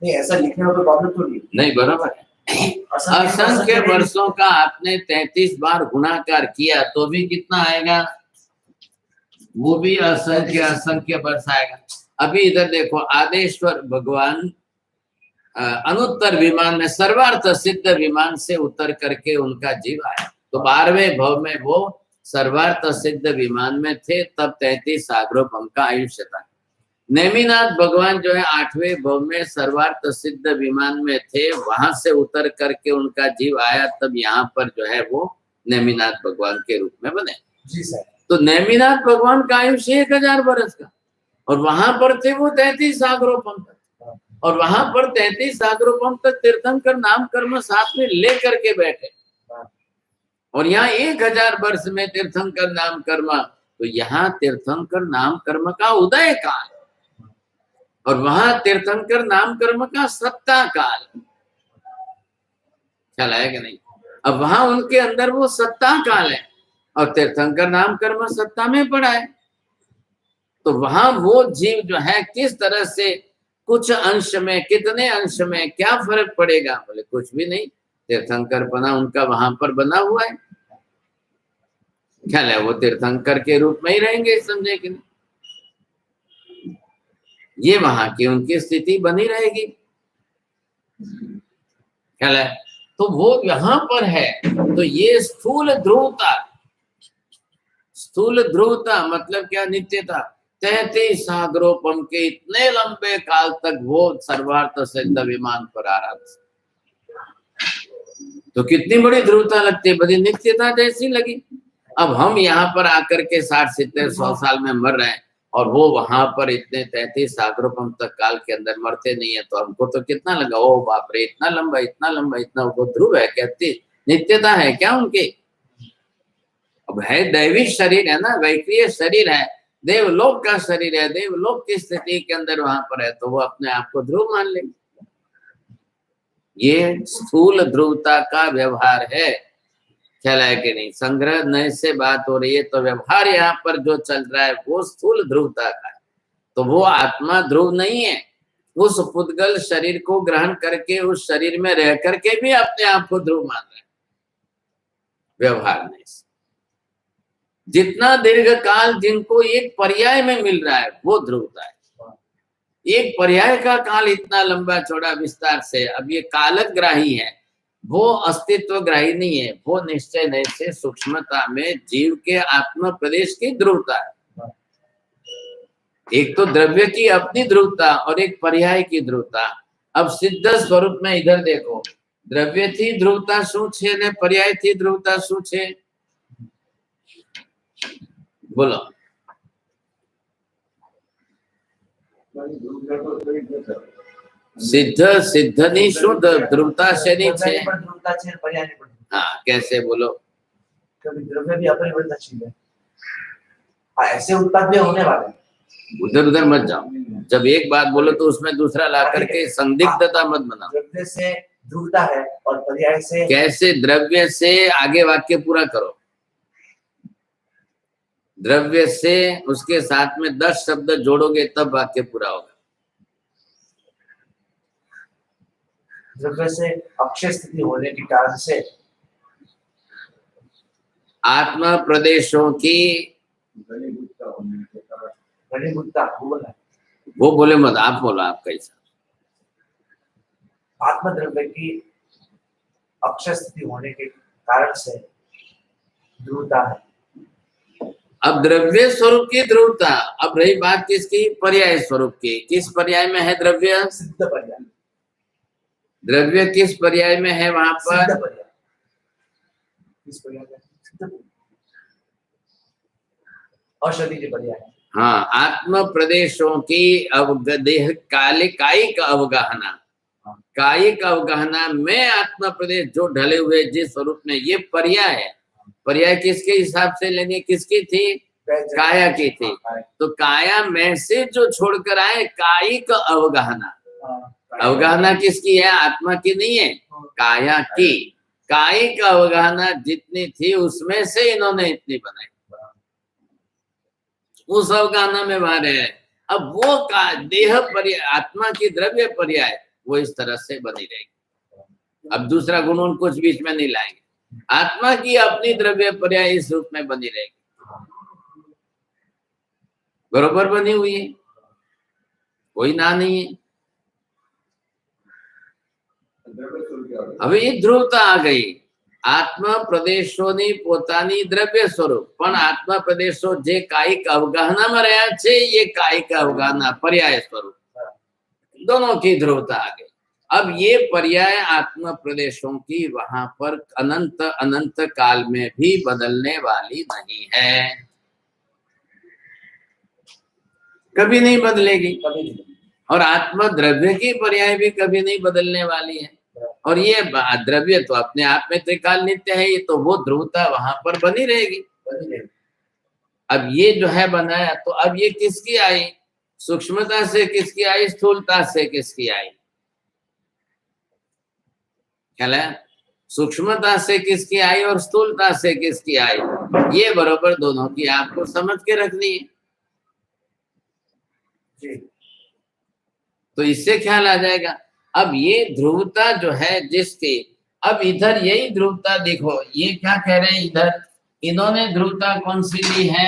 नहीं, ऐसा लिखने में कोई प्रॉब्लम थोड़ी है। नहीं, बराबर है। असंख्य वर्षों का आपने 33 बार गुणाकार किया तो भी कितना आएगा? वो भी असंख्य वर्ष आएगा। अभी इधर देखो, आदेश्वर भगवान अनुत्तर विमान में सर्वार्थ सिद्ध विमान से उतर करके उनका जीव आया, तो 12वें भव में वो सर्वार्थ सिद्ध विमान में थे, तब 33 सागरोपम का आयुष्य था। नेमिनाथ भगवान जो है 8वें भव में सर्वार्थ सिद्ध विमान में थे, वहां से उतर करके उनका जीव आया, तब यहाँ पर जो है वो नेमिनाथ भगवान के रूप में बने। जी सर। तो नेमिनाथ भगवान का आयुष्य 1000 वर्ष का, और वहां पर थे वो 33 सागरोपम तक, और वहां पर 33 सागरोपम तक तीर्थंकर नाम कर्म साथ में ले करके बैठे, और यहाँ 1000 वर्ष में तीर्थंकर नाम कर्म, तो यहाँ तीर्थंकर नाम कर्म का उदय काल, और वहां तीर्थंकर नाम कर्म का सत्ता काल। ख्याल आया कि नहीं? अब वहां उनके अंदर वो सत्ता काल है, और तीर्थंकर नाम कर्म सत्ता में पड़ा है। तो वहां वो जीव जो है किस तरह से, कुछ अंश में, कितने अंश में क्या फर्क पड़ेगा? बोले कुछ भी नहीं, तीर्थंकर पना उनका वहां पर बना हुआ है। ख्याल है, वो तीर्थंकर के रूप में ही रहेंगे, समझे कि नहीं? ये वहां की उनकी स्थिति बनी रहेगी। ख्याल है, तो वो यहाँ पर है। तो ये स्थूल ध्रुवता, स्थूल ध्रुवता मतलब क्या? नित्यता। 33 सागरोपम के इतने लंबे काल तक वो सर्वार्थ सिद्ध विमान पर आ रहा था, तो कितनी बड़ी ध्रुवता लगती है, बड़ी नित्यता जैसी लगी। अब हम यहाँ पर आकर के 60, 70, 100 साल में मर रहे हैं, और वो वहां पर इतने 33 सागरोपम तक काल के अंदर मरते नहीं है, तो हमको तो कितना लगा, ओ बाप रे, इतना लंबा, इतना लंबा, इतना। वो ध्रुव है क्या? नित्यता है क्या उनकी? अब है दैविक शरीर है ना, वैक्रिय शरीर है, देवलोक का शरीर है, देवलोक की स्थिति के अंदर वहां पर है, तो वो अपने आप को ध्रुव मान लेंगे। ये स्थूल ध्रुवता का व्यवहार है। ख्याल है कि नहीं? संग्रह नए से बात हो रही है, तो व्यवहार यहाँ पर जो चल रहा है वो स्थूल ध्रुवता का है। तो वो आत्मा ध्रुव नहीं है, उस पुद्गल शरीर को ग्रहण करके उस शरीर में रह करके भी अपने आप को ध्रुव मान रहे हैं व्यवहार में। जितना दीर्घ काल जिनको एक पर्याय में मिल रहा है वो ध्रुवता है। एक पर्याय का काल इतना लंबा चौड़ा विस्तार से, अब ये कालग्राही है, वो अस्तित्वग्राही नहीं है, वो निश्चय नय से सूक्ष्मता में जीव के आत्म प्रदेश की ध्रुवता है। एक तो द्रव्य की अपनी ध्रुवता और एक पर्याय की ध्रुवता। अब सिद्ध स्वरूप में इधर देखो, द्रव्य थी ध्रुवता शू छे ने पर्याय थी ध्रुवता शू छे? बोलो। सिद्ध सिद्धनी शुद्ध ध्रुवता शनि छे। हाँ, कैसे बोलो? कभी द्रव्य भी अपरिवर्तनशील है, ऐसे उत्पाद भी होने वाले हैं। उधर उधर मत जाओ, जब एक बात बोलो तो उसमें दूसरा ला करके संदिग्धता मत बनाओ। द्रव्य से ध्रुवता है और पर्याय से, कैसे? द्रव्य से आगे वाक्य पूरा करो। द्रव्य से उसके साथ में 10 शब्द जोड़ोगे तब वाक्य पूरा होगा। द्रव्य से अक्षय स्थिति होने के कारण से आत्मा प्रदेशों की घनीभूतता होने के कारण घनीभूतता बोला वो बोले मत, आप बोलो, आप कैसा। आत्मद्रव्य की अक्षय स्थिति होने के कारण से ध्रुवता है। अब द्रव्य स्वरूप की ध्रुवता, अब रही बात किसकी, पर्याय स्वरूप की। किस पर्याय में है द्रव्य? सिद्ध पर्याय। द्रव्य किस पर्याय में है वहां सिद्ध पर? पर्याय। किस पर्याय में? सिद्ध पर्याय। अशरीरी पर्याय। हाँ, आत्म प्रदेशों की देह काले कायिक अवगाहना, कायिक अवगाहना में आत्म प्रदेश जो ढले हुए जिस स्वरूप में, ये पर्याय है। पर्याय किसके हिसाब से लेंगे, किसकी थी? काया की थी। तो काया में से जो छोड़कर आए कायिक अवगाहना, अवगाहना किसकी है? आत्मा की नहीं है, काया की। कायिक अवगाहना जितनी थी उसमें से इन्होंने इतनी बनाई, उस अवगाहना में वहां रहे। अब वो का देह पर्याय, आत्मा की द्रव्य पर्याय, वो इस तरह से बनी रहेगी। अब दूसरा गुण कुछ बीच में नहीं लाएंगे। आत्मा की अपनी द्रव्य पर्याय इस रूप में बनी रहेगी, बरोबर बनी हुई है, कोई ना नहीं है। હવે એ ધ્રુવતા आ गई। आत्मा प्रदेशोની પોતાની દ્રવ્ય સ્વરૂપ, પણ આત્મા પ્રદેશો જે કાયિક અવગાહનામાં રહ્યા છે, ये कायिक अवगाहना पर्याय स्वरूप, दोनों की ध्रुवता आ गई। अब ये पर्याय आत्मा प्रदेशों की वहां पर अनंत अनंत काल में भी बदलने वाली नहीं है, कभी नहीं बदलेगी। और आत्मा द्रव्य की पर्याय भी कभी नहीं बदलने वाली है। और ये द्रव्य तो अपने आप में त्रिकाल नित्य है, ये तो वो ध्रुवता वहां पर बनी रहेगी। अब ये जो है बनाया, तो अब ये किसकी आई? सूक्ष्मता से किसकी आई? स्थूलता से किसकी आई? ख्याल है? सूक्ष्मता से किसकी आई और स्थूलता से किसकी आई? ये बरोबर दोनों की आपको समझ के रखनी है। तो इससे ख्याल आ जाएगा। अब ये ध्रुवता जो है जिसके, अब इधर यही ध्रुवता देखो, ये क्या कह रहे हैं इधर, इन्होंने ध्रुवता कौन सी ली है?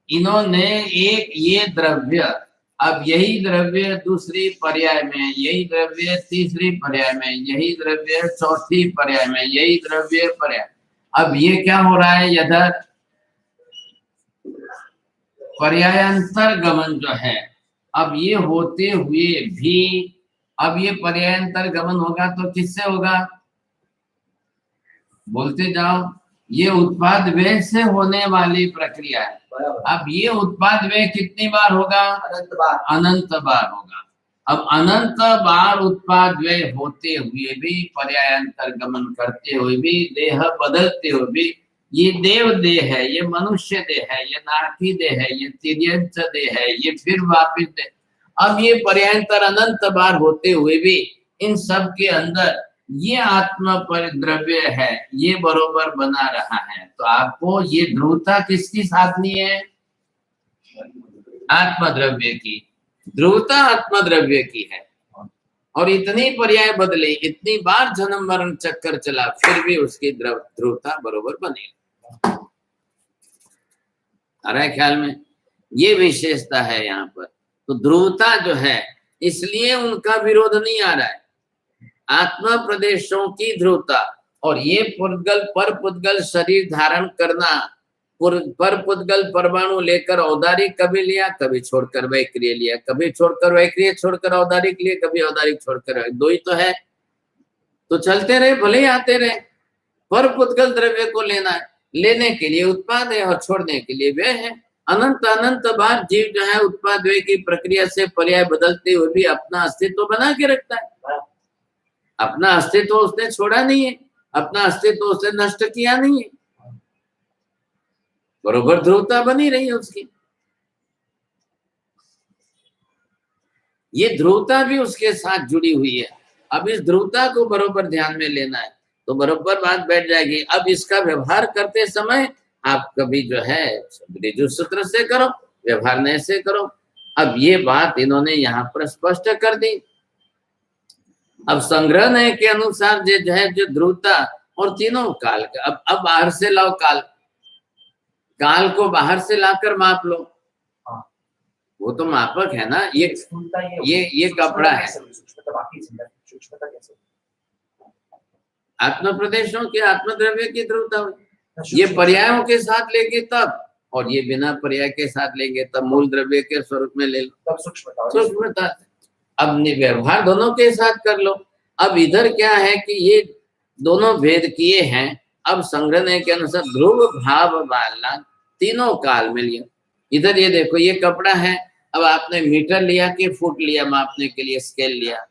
इन्होंने एक ये द्रव्य, अब यही द्रव्य दूसरी पर्याय में, यही द्रव्य तीसरी पर्याय में, यही द्रव्य चौथी पर्याय में, यही द्रव्य पर्याय। अब ये क्या हो रहा है, इधर पर्यायांतर गमन जो है, अब ये होते हुए भी, अब ये पर्यायांतर गमन होगा तो किससे होगा? बोलते जाओ। ये उत्पाद व्यय से होने वाली प्रक्रिया है। अब ये उत्पाद व्यय कितनी बार होगा? अनंत बार। अनंत बार होगा। अब अनंत बार उत्पाद व्यय होते हुए भी, पर्यायांतर गमन करते हुए भी, देह बदलते हुए भी, ये देव देह है, ये मनुष्य देह है, ये नारकी देह है, ये तिर्यंच देह है, ये फिर वापिस देह। अब ये पर्यायांतर अनंत बार होते हुए भी इन सब के अंदर ये आत्मा पर द्रव्य है, ये बरोबर बना रहा है। तो आपको ये ध्रुवता किसकी साधनी है? आत्मा द्रव्य की। ध्रुवता आत्मा द्रव्य की है। और इतनी पर्याय बदले, इतनी बार जन्म मरण चक्कर चला, फिर भी उसकी ध्रुवता बरोबर बनी। आ रहा है ख्याल में? ये विशेषता है यहाँ पर। तो ध्रुवता जो है, इसलिए उनका विरोध नहीं आ रहा है। आत्मा प्रदेशों की ध्रुवता, और ये पुद्गल पर पुद्गल शरीर धारण करना, पर पुद्गल परमाणु लेकर औदारिक कभी लिया, कभी छोड़कर वैक्रिय लिया, कभी छोड़कर वैक्रिय छोड़कर औदारिक लिए, कभी औदारिक छोड़कर, दो ही तो है। तो चलते रहे, भले ही आते रहे। पर पुद्गल द्रव्य को लेना है, लेने के लिए उत्पाद है और छोड़ने के लिए व्यय है। अनंत अनंत बार जीव जो है उत्पाद व्यय की प्रक्रिया से पर्याय बदलते हुए भी अपना अस्तित्व बना के रखता है। अपना अस्तित्व उसने छोड़ा नहीं है, अपना अस्तित्व उसने नष्ट किया नहीं है, बरोबर ध्रुवता बनी रही है उसकी। ये ध्रुवता भी उसके साथ जुड़ी हुई है। अब इस ध्रुवता को बरोबर ध्यान में लेना है तो बरोबर बात बैठ जाएगी। अब इसका व्यवहार करते समय आप कभी जो है ऋजु सूत्र से करो, व्यवहार नहीं से करो। अब ये बात इन्होंने यहाँ पर स्पष्ट कर दी। अब संग्रह नय के अनुसार जो है जो ध्रुवता और तीनों काल का, अब बाहर से लाओ काल, काल को बाहर से लाकर माप लो। हाँ। वो तो मापक है ना, ये स्थूलता ये कपड़ा है। सूक्ष्मता बाकी चिंता, सूक्ष्मता कैसे? आत्म प्रदेशों के आत्मद्रव्य की ध्रुवता हुई। ये पर्यायों के साथ लेंगे तब, और ये बिना पर्याय के साथ लेंगे तब मूल द्रव्य के स्वरूप में ले लो, तब सूक्ष्मता। सूक्ष्मता। अब व्यवहार दोनों के साथ कर लो। अब इधर क्या है कि ये दोनों भेद किए हैं। अब संग्रह के अनुसार ध्रुव भाव वाला तीनों काल में लिया। इधर ये देखो, ये कपड़ा है, अब आपने मीटर लिया कि फुट लिया मापने के लिए, स्केल लिया।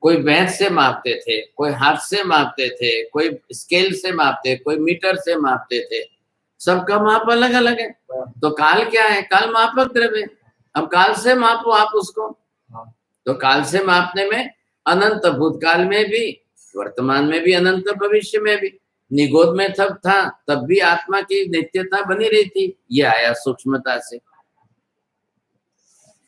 कोई बैंच से मापते थे, कोई हाथ से मापते थे, कोई स्केल से मापते, कोई मीटर से मापते थे, सबका माप अलग अलग है। तो काल क्या है? काल मापक द्रव्य। अब काल से मापो आप उसको, तो काल से मापने में अनंत भूतकाल में भी, वर्तमान में भी, अनंत भविष्य में भी। निगोद में तब था, तब भी आत्मा की नित्यता बनी रही थी। ये आया सूक्ष्मता से।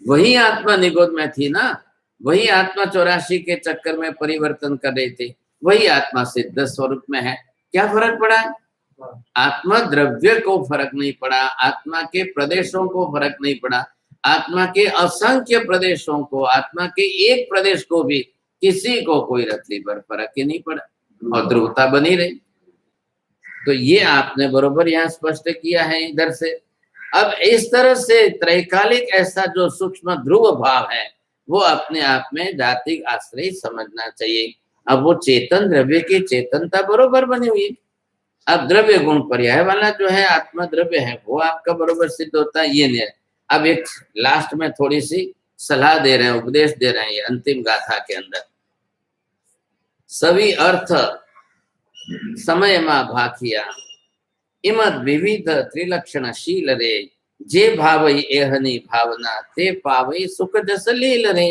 वही आत्मा निगोद में थी ना, वही आत्मा 84 के चक्कर में परिवर्तन कर रही थी, वही आत्मा सिद्ध स्वरूप में है। क्या फर्क पड़ा? आत्मा द्रव्य को फर्क नहीं पड़ा, आत्मा के प्रदेशों को फर्क नहीं पड़ा, आत्मा के असंख्य प्रदेशों को, आत्मा के एक प्रदेश को भी किसी को कोई रत्ती पर फर्क ही नहीं पड़ा, और ध्रुवता बनी रही। तो ये आपने बरोबर यहाँ स्पष्ट किया है इधर से। अब इस तरह से त्रैकालिक ऐसा जो सूक्ष्म ध्रुव भाव है वो अपने आप में जातिक आश्रय समझना चाहिए। अब वो चेतन द्रव्य की चेतनता बरोबर बनी हुई है। अब द्रव्य गुण पर्याय वाला जो है आत्मा द्रव्य है वो आपका बरोबर सिद्ध होता है। ये नहीं। अब एक लास्ट में थोड़ी सी सलाह दे रहे हैं, उपदेश दे रहे हैं ये अंतिम गाथा के अंदर। सभी अर्थ समय मा भाखिया इमद विविध त्रिलक्षणशील रे, जे भावई एहनी भावना ते पावई सुख जस लील रे।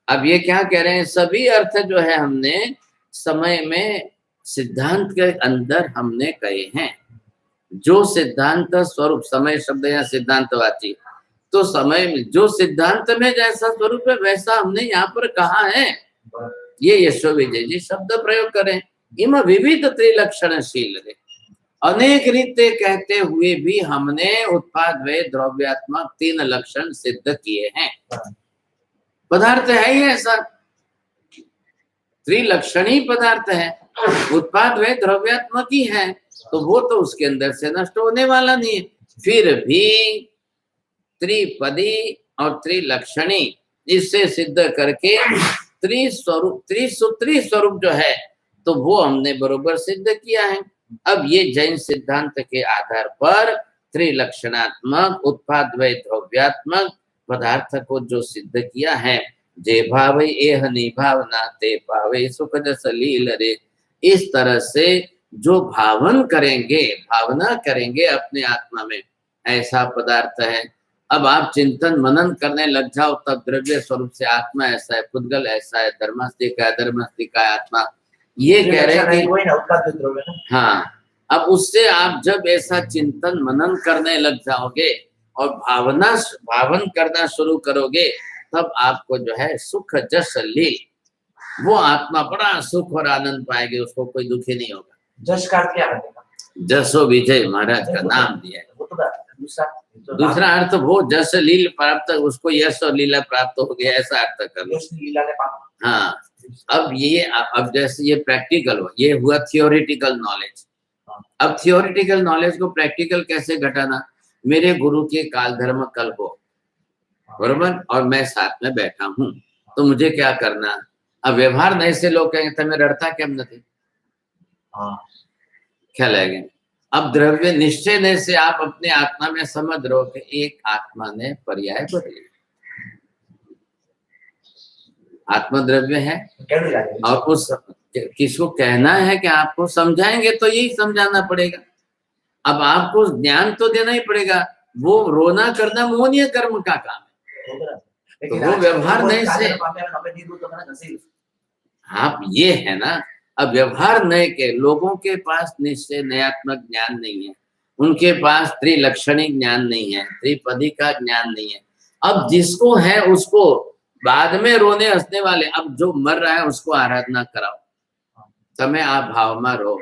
अब ये क्या कह रहे हैं? सभी अर्थ जो है हमने समय में सिद्धांत के अंदर हमने कहे हैं। जो सिद्धांत स्वरूप, समय शब्द या सिद्धांतवाची, तो समय में जो सिद्धांत में जैसा स्वरूप है वैसा हमने यहाँ पर कहा है। ये यशो विजय जी शब्द प्रयोग करें, इम विविध त्रिलक्षणशील रे, अनेक रीते कहते हुए भी हमने उत्पाद व द्रव्यात्मक 3 लक्षण सिद्ध किए हैं। पदार्थ है ही ऐसा, त्रिलक्षणी पदार्थ है, उत्पाद व द्रव्यात्मक ही है, तो वो तो उसके अंदर से नष्ट होने वाला नहीं है। फिर भी त्रिपदी और त्रिलक्षणी इससे सिद्ध करके त्रिसूत्री स्वरूप जो है तो वो हमने बरोबर सिद्ध किया है। अब ये जैन सिद्धांत के आधार पर त्रिलक्षणात्मक उत्पाद व द्रव्यात्मक पदार्थ को जो सिद्ध किया है, जे भावे एह निभावना ते पावे सुख जस लील रे, इस तरह से जो भावन करेंगे, भावना करेंगे अपने आत्मा में, ऐसा पदार्थ है। अब आप चिंतन मनन करने लग जाओ तब द्रव्य स्वरूप से आत्मा ऐसा है, पुद्गल ऐसा है, धर्मस्थिक है, अधर्मस्थिक है आत्मा, ये कह रहे हैं कि हाँ। अब उससे आप जब ऐसा चिंतन मनन करने लग जाओगे और भावन करना शुरू करोगे, तब आपको जो है सुख जस लील, वो आत्मा बड़ा सुख और आनंद पाएगी, उसको कोई दुखी नहीं होगा। जस का क्या है? जसो विजय महाराज का नाम दिया है। वो तो दूसरा अर्थ वो जस लील प्राप्त, उसको यश और लीला प्राप्त हो गया, ऐसा अर्थ कर लो। हाँ। अब जैसे ये प्रैक्टिकल हो, ये हुआ थियोरिटिकल नॉलेज। अब थियोरिटिकल नॉलेज को प्रैक्टिकल कैसे घटाना? मेरे गुरु के काल धर्म कल हो, बरोबर, और मैं साथ में बैठा हूँ, तो मुझे क्या करना? अब व्यवहार नहीं से लोग कहेंगे तुम्हें रड़ता क्या नहीं, क्या लगेंगे? अब द्रव्य निश्चय नहीं से आप अपने आत्मा में समझ रहे हो कि एक आत्मा ने पर्याय बदली, आत्मा द्रव्य है, और उस किसको कहना है कि आपको समझाएंगे तो यही समझाना पड़ेगा। अब आपको ज्ञान तो देना ही पड़ेगा। वो रोना करना मोहनीय कर्म का काम है, तो वो व्यवहार नहीं से आप ये है ना। अब व्यवहार नए के लोगों के पास निश्चय नयात्मक ज्ञान नहीं है, उनके पास त्रिलक्षणी ज्ञान नहीं है, त्रिपदी का ज्ञान नहीं है। अब जिसको है उसको बाद में रोने हंसने वाले, अब जो मर रहा है उसको आराधना कराओ। તમે આ ભાવમાં રહો,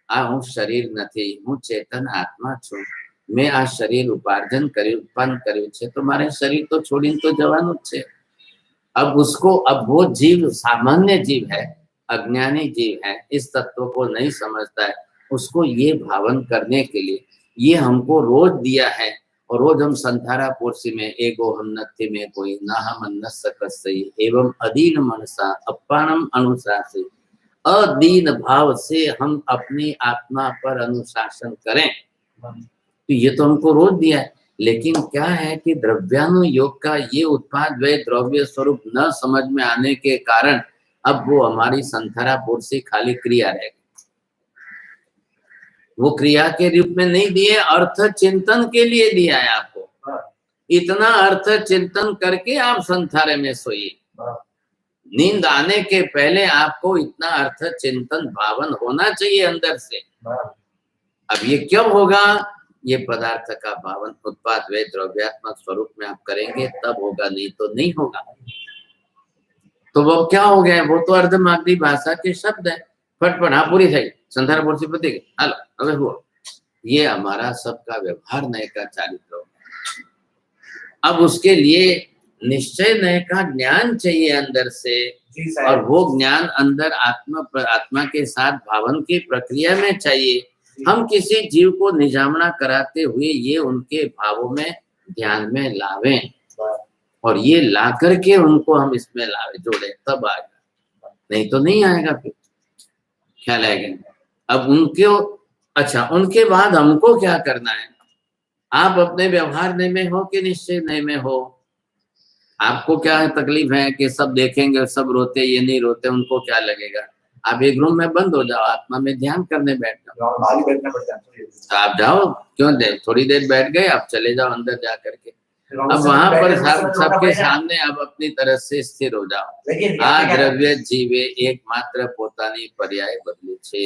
આ હું શરીર નથી, હું ચેતન આત્મા છું, મેં આ શરીર ઉપાર્જન કર્યું, ઉત્પન્ન કર્યું છે, તો મારે શરીર તો છોડીને તો જવાનું જ છે। अब उसको, अब वो जीव सामान्य जीव है, अज्ञानी जीव है, इस तत्व को नहीं समझता है, उसको ये भावन करने के लिए ये हमको रोज दिया है। और रोज हम संथारा पोर्सी में एगो हम नत्थि में कोई ना हम अन्नस्य कस्यि एवं अदीन मनसा अपानम अनुशासे, अदीन भाव से हम अपनी आत्मा पर अनुशासन करें। तो ये तो हमको रोज दिया है, लेकिन क्या है कि द्रव्यानुयोग का ये उत्पाद व द्रव्य स्वरूप न समझ में आने के कारण अब वो हमारी संथारा पूर्सी खाली क्रिया रह गई। वो क्रिया के रूप में नहीं दिए, अर्थ चिंतन के लिए दिया है आपको। इतना अर्थ चिंतन करके आप संथारे में सोइए। नींद आने के पहले आपको इतना अर्थ चिंतन भावन होना चाहिए अंदर से। अब ये क्यों होगा? ये पदार्थ का भावन उत्पाद व द्रव्यात्मक स्वरूप में आप करेंगे तब होगा, नहीं तो नहीं होगा। तो वो क्या हो गया? वो तो अर्धमागधी भाषा के शब्द है। फटफट हाँ पूरी थी संथारा पूर्सी पति गई, हालो હવે हुआ। ये हमारा सबका व्यवहार नए का चारित्र होगा। अब उसके लिए निश्चय नए का ज्ञान चाहिए अंदर से, और वो ज्ञान अंदर आत्मा के साथ भावन की प्रक्रिया में चाहिए। हम किसी जीव को निजामना कराते हुए ये उनके भावों में ध्यान में लावें, और ये ला करके उनको हम इसमें लावे जोड़े, तब आएगा, नहीं तो नहीं आएगा। फिर ख्याल आएगा। अब उनको, अच्छा उनके बाद हमको क्या करना है? आप अपने व्यवहार नए में हो कि निश्चय नए में हो? आपको क्या तकलीफ है कि सब देखेंगे सब रोते, ये नहीं रोते, उनको क्या लगेगा? आप एक रूम में बंद हो जाओ, आत्मा में ध्यान करने बैठ जाओ। बैठना पड़ता है तो आप जाओ, क्यों दे थोड़ी देर बैठ गए, आप चले जाओ अंदर जा करके। अब वहां पर सबके सामने आप अपनी तरह से स्थिर हो जाओ। आ द्रव्य जीवे एकमात्र પોતાની पर्याय बदली छे,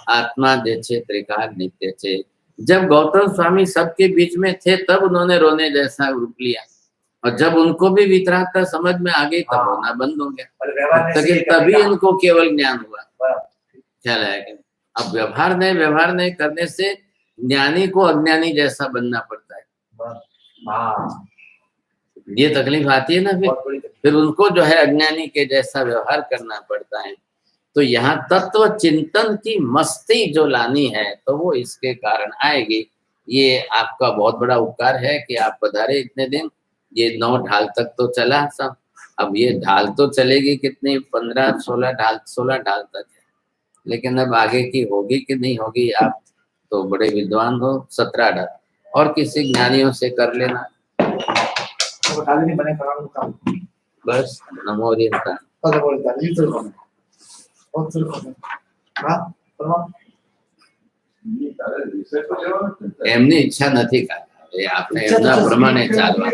आत्मा जे छे त्रिकाल नित्य छे। जब गौतम स्वामी सबके बीच में थे तब उन्होंने रोने जैसा रूप लिया, और जब उनको भी वितरागता समझ में आ गई तब रोना बंद हो गया। तभी उनको केवल ज्ञान हुआ। ख्याल है कि अब व्यवहार नहीं करने से ज्ञानी को अज्ञानी जैसा बनना पड़ता है। ये तकलीफ आती है ना। फिर उनको जो है अज्ञानी के जैसा व्यवहार करना पड़ता है। तो यहाँ तत्व चिंतन की मस्ती जो लानी है तो वो इसके कारण आएगी। ये आपका बहुत बड़ा उपकार है कि आप पधारे इतने दिन। ये 9 ढाल तक तो चला सब, अब ये ढाल तो चलेगी कितनी, 15-16 ढाल तक है, लेकिन अब आगे की होगी कि नहीं होगी, आप तो बड़े विद्वान हो। 17 ढाल और किसी ज्ञानियों से कर लेना बस। नमो ओरियंता એમની ઈચ્છા નથી કાકા, એ આપણે એમના પ્રમાણે ચાલવા।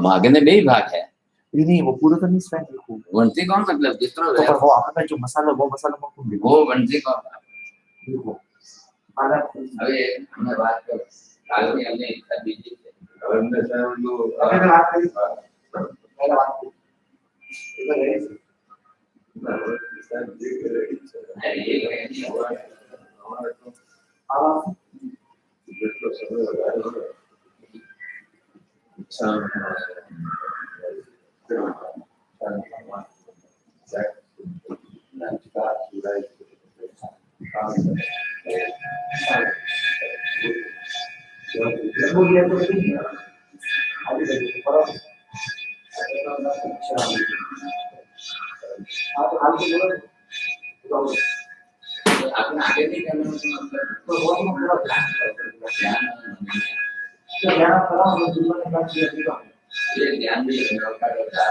भागने में ही भाग है। नहीं वो पूरा तो नहीं स्पेंड लिखूं। वंशी कौन मतलब जितना तो पर वो आपका जो मसाला वो मत लिखो। वो वंशी कौन लिखो। आधा अबे हमने बात कर काल में हमने इतना बिजी थे। हमने सर जो अबे बात करी पहले बात की इधर है सर देख रहे ये नहीं हुआ हमारा तो आवाज तो समय लगा रहा है। अच्छा आपने आगे नहीं करना तो बहुत मतलब ध्यान करा और जीवन में बात किया ये ध्यान भी होता है।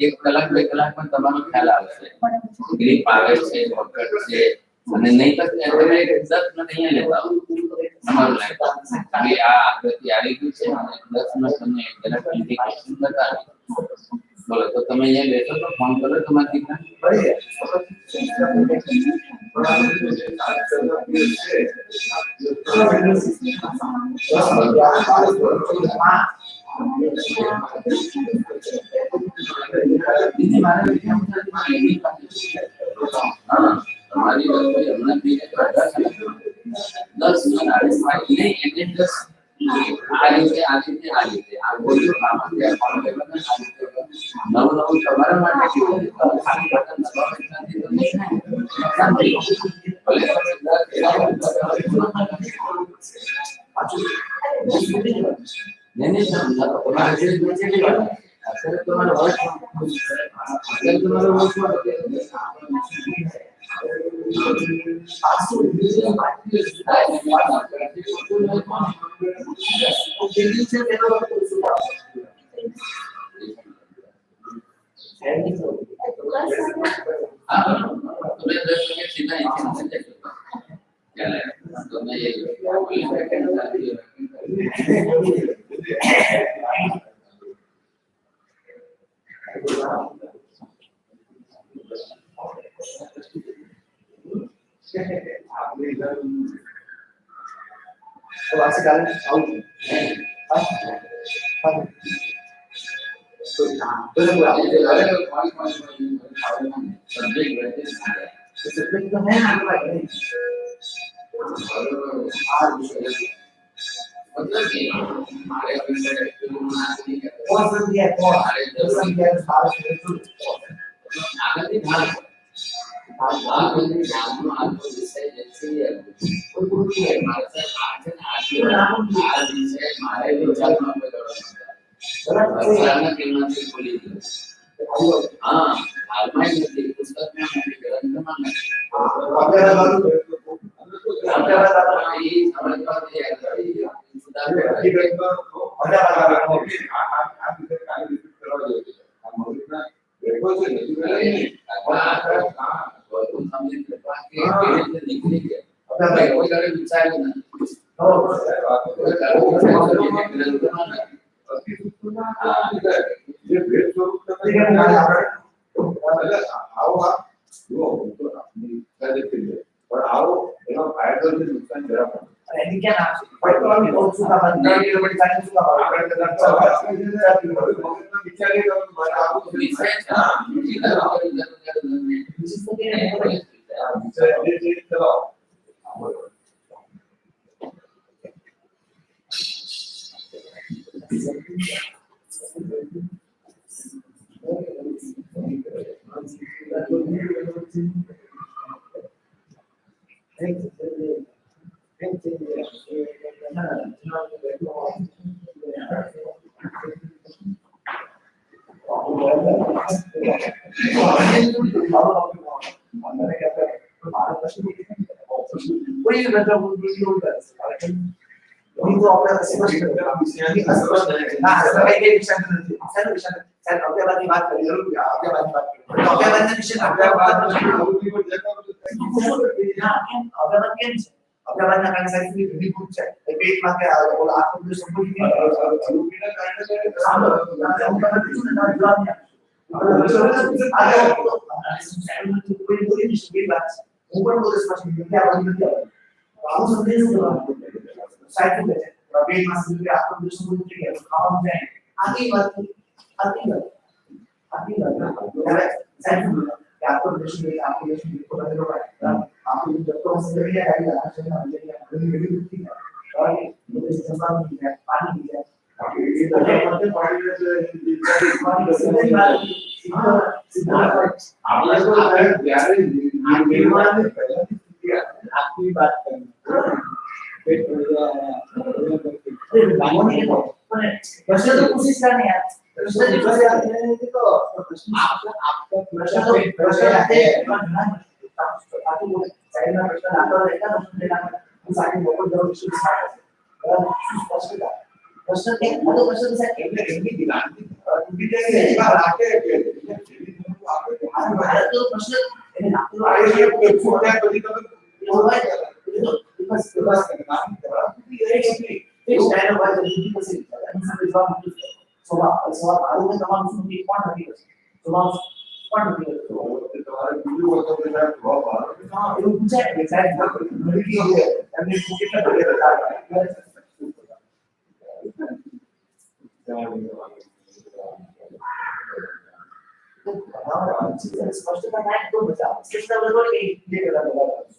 એક કલાક 2 કલાકમાં તમારો ખ્યાલ આવશે ગ્રીપ આવે છે પકડ છે અને નહીં તો તમે 10 મિનિટ અહીંયા લેતા આવો તમારું લાઈફ કે આ આગળથી આવી ગયું છે અને 10 મિનિટ તમને જરાક ઇન્ડિકેશન બતાવે બોલો તો તમે અહીંયા બેસો તો ફોન કરો તમારી मतलब कि हमारे अंदर एक्चुअली में आदमी का कौन सा दिया कौन हमारे जो जो संख्या है भारत में तो आगे ध्यान आप अपने ध्यान में आपको विषय जैसे ही है कोई भी है हमारे साथ आज विषय हमारे विचार में अचानक किरण से बोली हाँ हालमा ही नहीं पुस्तक में मैंने ग्रंथ में अगर बात ये समझ पाते हैं सुधार की बैंक को मजा आ रहा है आप इसे काहे रिपीट करवा देते हैं हम बोलना देखो से नहीं हां तुम समझ के पेज में लिखने के भाई कोई करे विचार ना हो कोई करे विचार ग्रंथ में अति सुना ये भेद स्वरूप का आओ आप जो तो अपनी कर देते हैं और आओ एनो फायदा से नुकसान जरा ini क्या नाम से भाई तो हम बहुत सुखा बनता है ये बड़ी सारी सुखा विचार ये तुम्हारा आपको विषय जिसको के विचार ये चलाओ कोई मतलब वीडियो कर ini tuh apa sih ini asal nah sebagai dia bisa nanti saya bisa saya oke lagi baat kari dulu ya oke lagi baat oke lagi bisa oke lagi akan saya ini ribut saya tapi pakai kalau aku itu sembuh ini sama ada itu ada jualnya ada saya itu boleh disebut ऊपर को स्पष्ट क्या बात है आप संदेश दो cycle पे बेट मास्टर के आपको दूसरों को ठीक है काम जाए आगे बात साइकिल पे आपको दूसरों के आपको दूसरों को बदल रहा है आपको जब तो समझ में आएगा चलना मिलेगा नहीं ठीक है और ये जमा नहीं है पानी नहीं है ये तो मतलब पानी आप लोग को प्यारे आपकी बात करना प्रश्न तो कोशिश करनी है प्रश्न तो आपका प्रश्न है आपको साइड में प्रश्न आता रहेगा प्रश्न देना उस आगे बहुत जरूर शुरू स्पष्ट प्रश्न के मतलब प्रश्न से केवल दिलाने उनकी जगह आके भारत तो प्रश्न आपको आगे फुट है कभी बस नाम इस टाइम बाद जल्दी से जवाब सवाल आलू में तमाम सुनने कौन नहीं कर सवाल कौन नहीं कर तुम्हारे वीडियो होता है ना बहुत हां ये पूछा है शायद मेरी की है हमने कितना बड़े बता रहा है स्पष्टता नहीं तो बचा सिस्टम लेवल के ये कर रहा है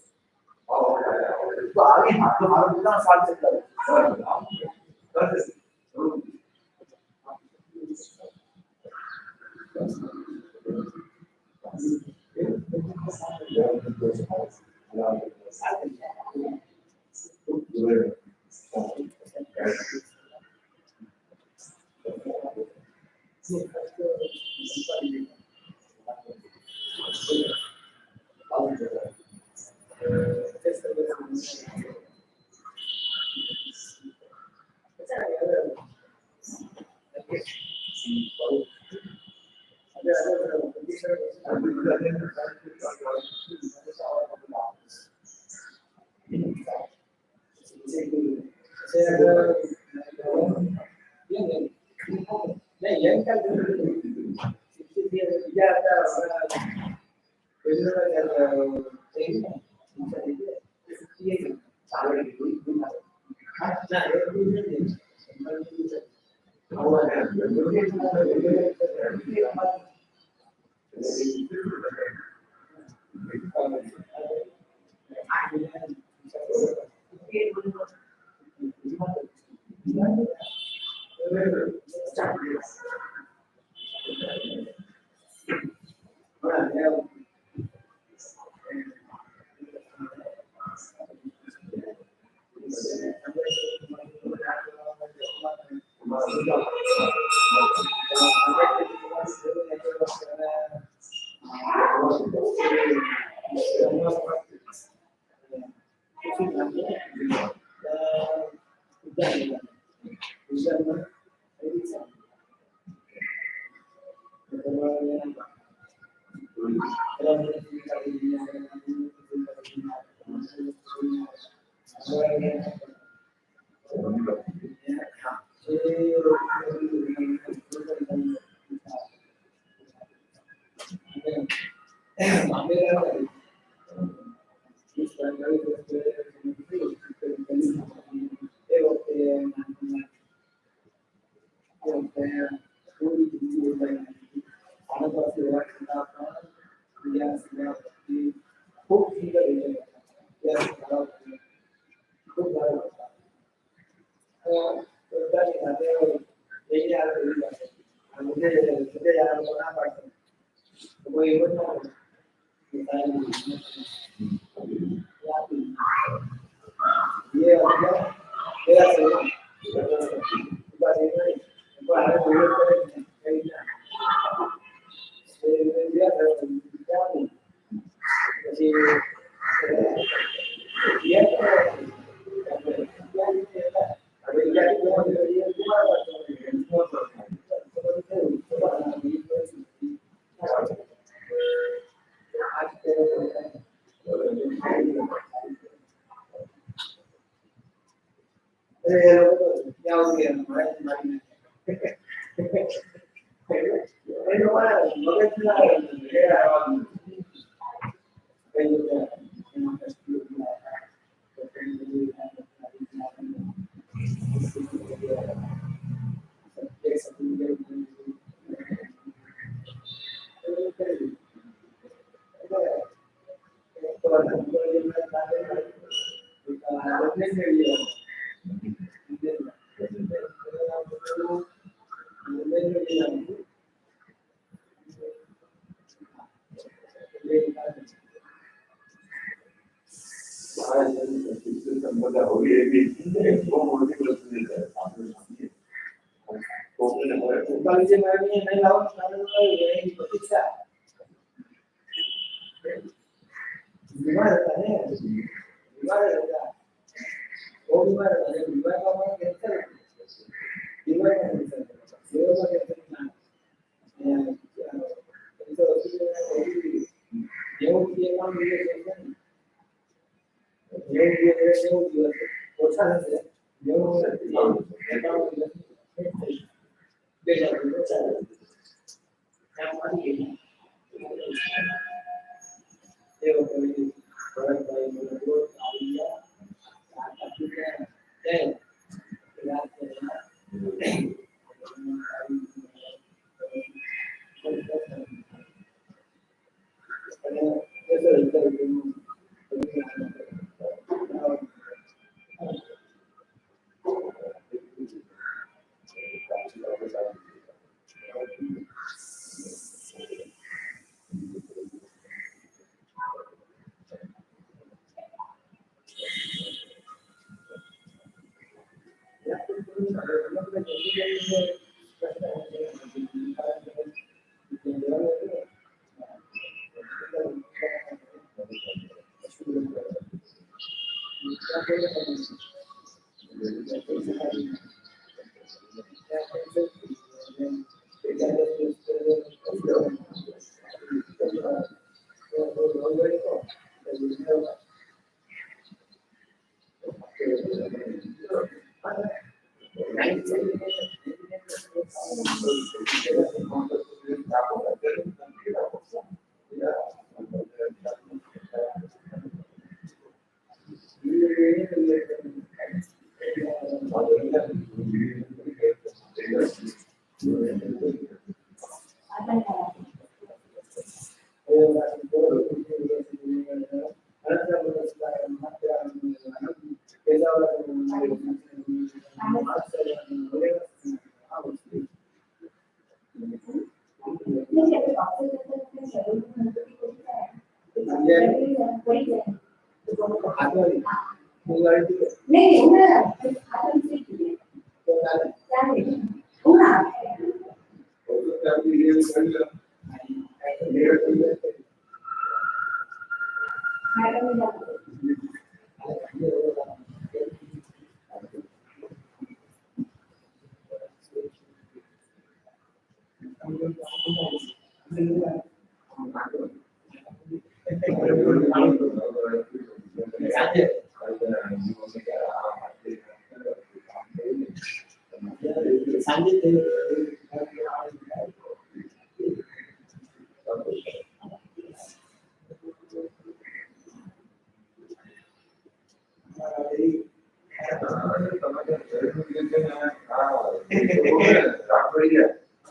तो आगे हाथ हमारा कितना साल चल रहा है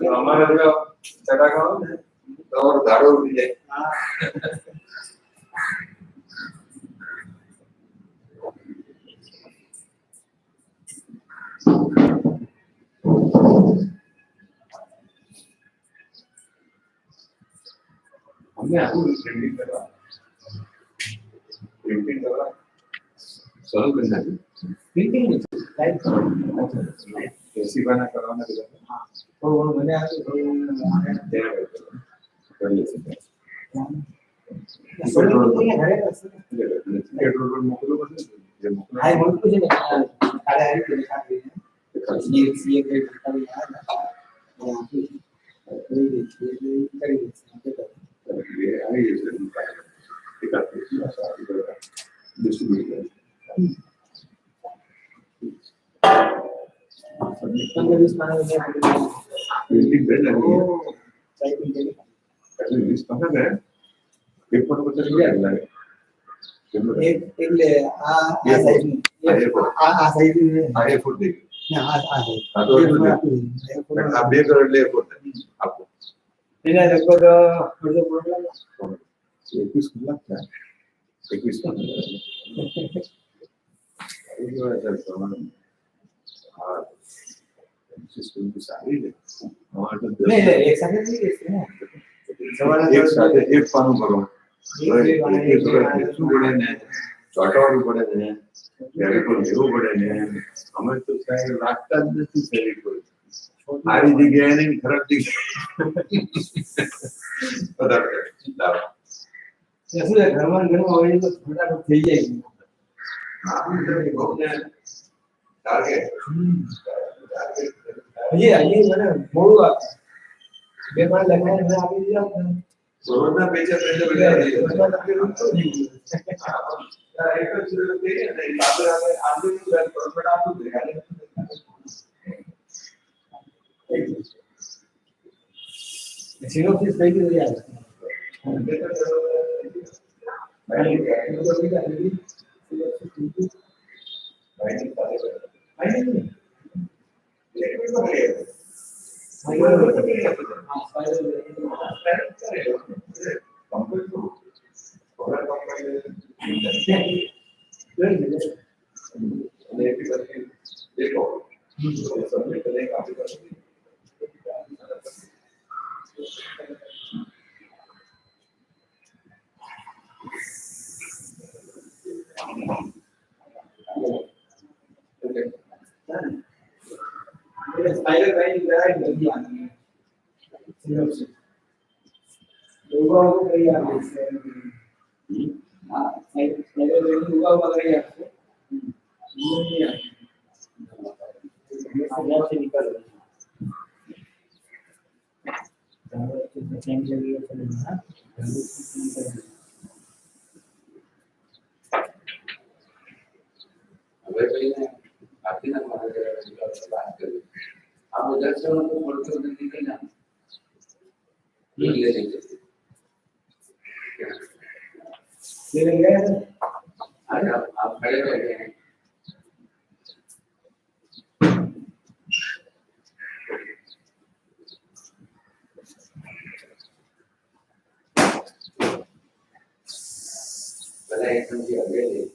हमारे चटाका और दारू उठी जाए हमने आपको प्रिंटिंग करा सॉल्व करना है प्रिंटिंग कैसी बना करवाना है हां तो वो मैंने आज कर ले सकते हैं पेट्रोल मोकलो बस ये मोकलो हाय मोकलो कुछ नहीं काले हरी के दिखा रहे हैं ये के दिखा रहे हैं यहां पे ये ये आई इस दिखा डिस्ट्रीब्यूटर संदेश माने में बिल्डिंग बेल लगी है टाइपिंग के लिए लिस्ट कहां है एक फोटो को चलिए अगला एक ले आ साइज में आ साइज में आ फोटो देख ना आ तो आप बे कर ले फोटो आपको बिना रेकॉर्ड फोटो बोलला 21 लाख है 21 लाख ये जो है सर सिस्टम की सारी नहीं एक साथ नहीं देखते हैं एक साथ एक पानु करो एक શું પડે ને ચોટાડવું પડે ને ત્યારે કોઈ લેવું પડે ને અમે તો સાહેબ રાખતા જ નથી શરીર કોઈ સારી જગ્યાએ નહીં ખરાબ જગ્યાએ પદાર્થ શું છે ઘરમાં હોય તો ફટાફટ થઈ જાય બહુ ને ટાર્ગેટ ये मैंने मोड़ू बे बार लगाए मैं आगे दिया कोरोना पेचे पहले लगा दिया एक तो शुरू किए नहीं बात आगे आगे भी प्रोफिट आपको दिखाने सिर्फ किस सही हो गया स्पाइरल लाइन ड्राइव नहीं आती है सिर्फ से होगा वो कहीं आ गई हां स्पाइरल लाइन होगा वो कहीं आ गई नहीं आती आगे से निकल चेंज जरिए चलेगा अबे भाई आपकी ना हमारे बात करें आप उधर से उनको बोलते हो नहीं ना ये ले लेंगे आज आप खड़े बैठे हैं पहले एक समझिए आगे ले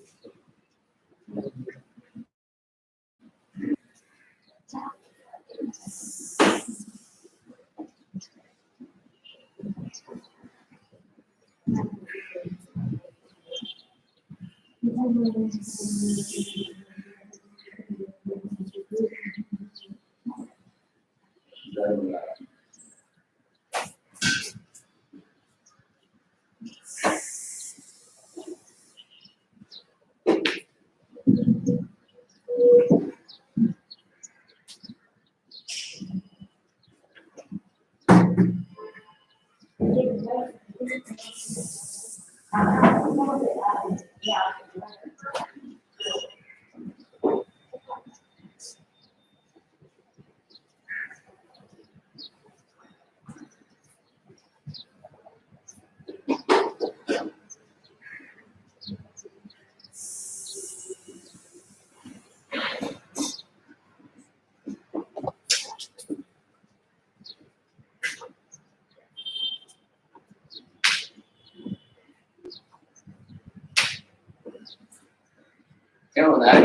क्या होता है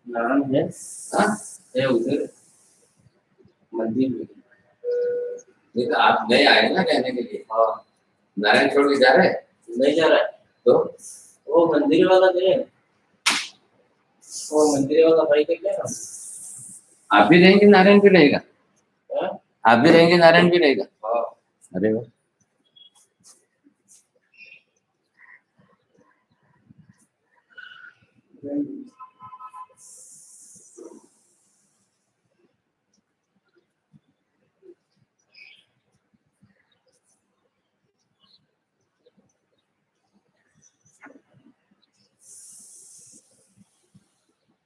नारायण है हाँ? है उधर मंदिर में। ये तो आप नहीं आए ना रहने के लिए। हाँ, नारायण छोड़ के जा रहे हैं? नहीं जा रहा है तो वो मंदिर वाला दे वो मंदिर वाला भाई का क्या नाम आप भी रहेंगे नारायण भी रहेगा? है? आप भी रहेंगे नारायण भी रहेगा? हाँ अरे वाह।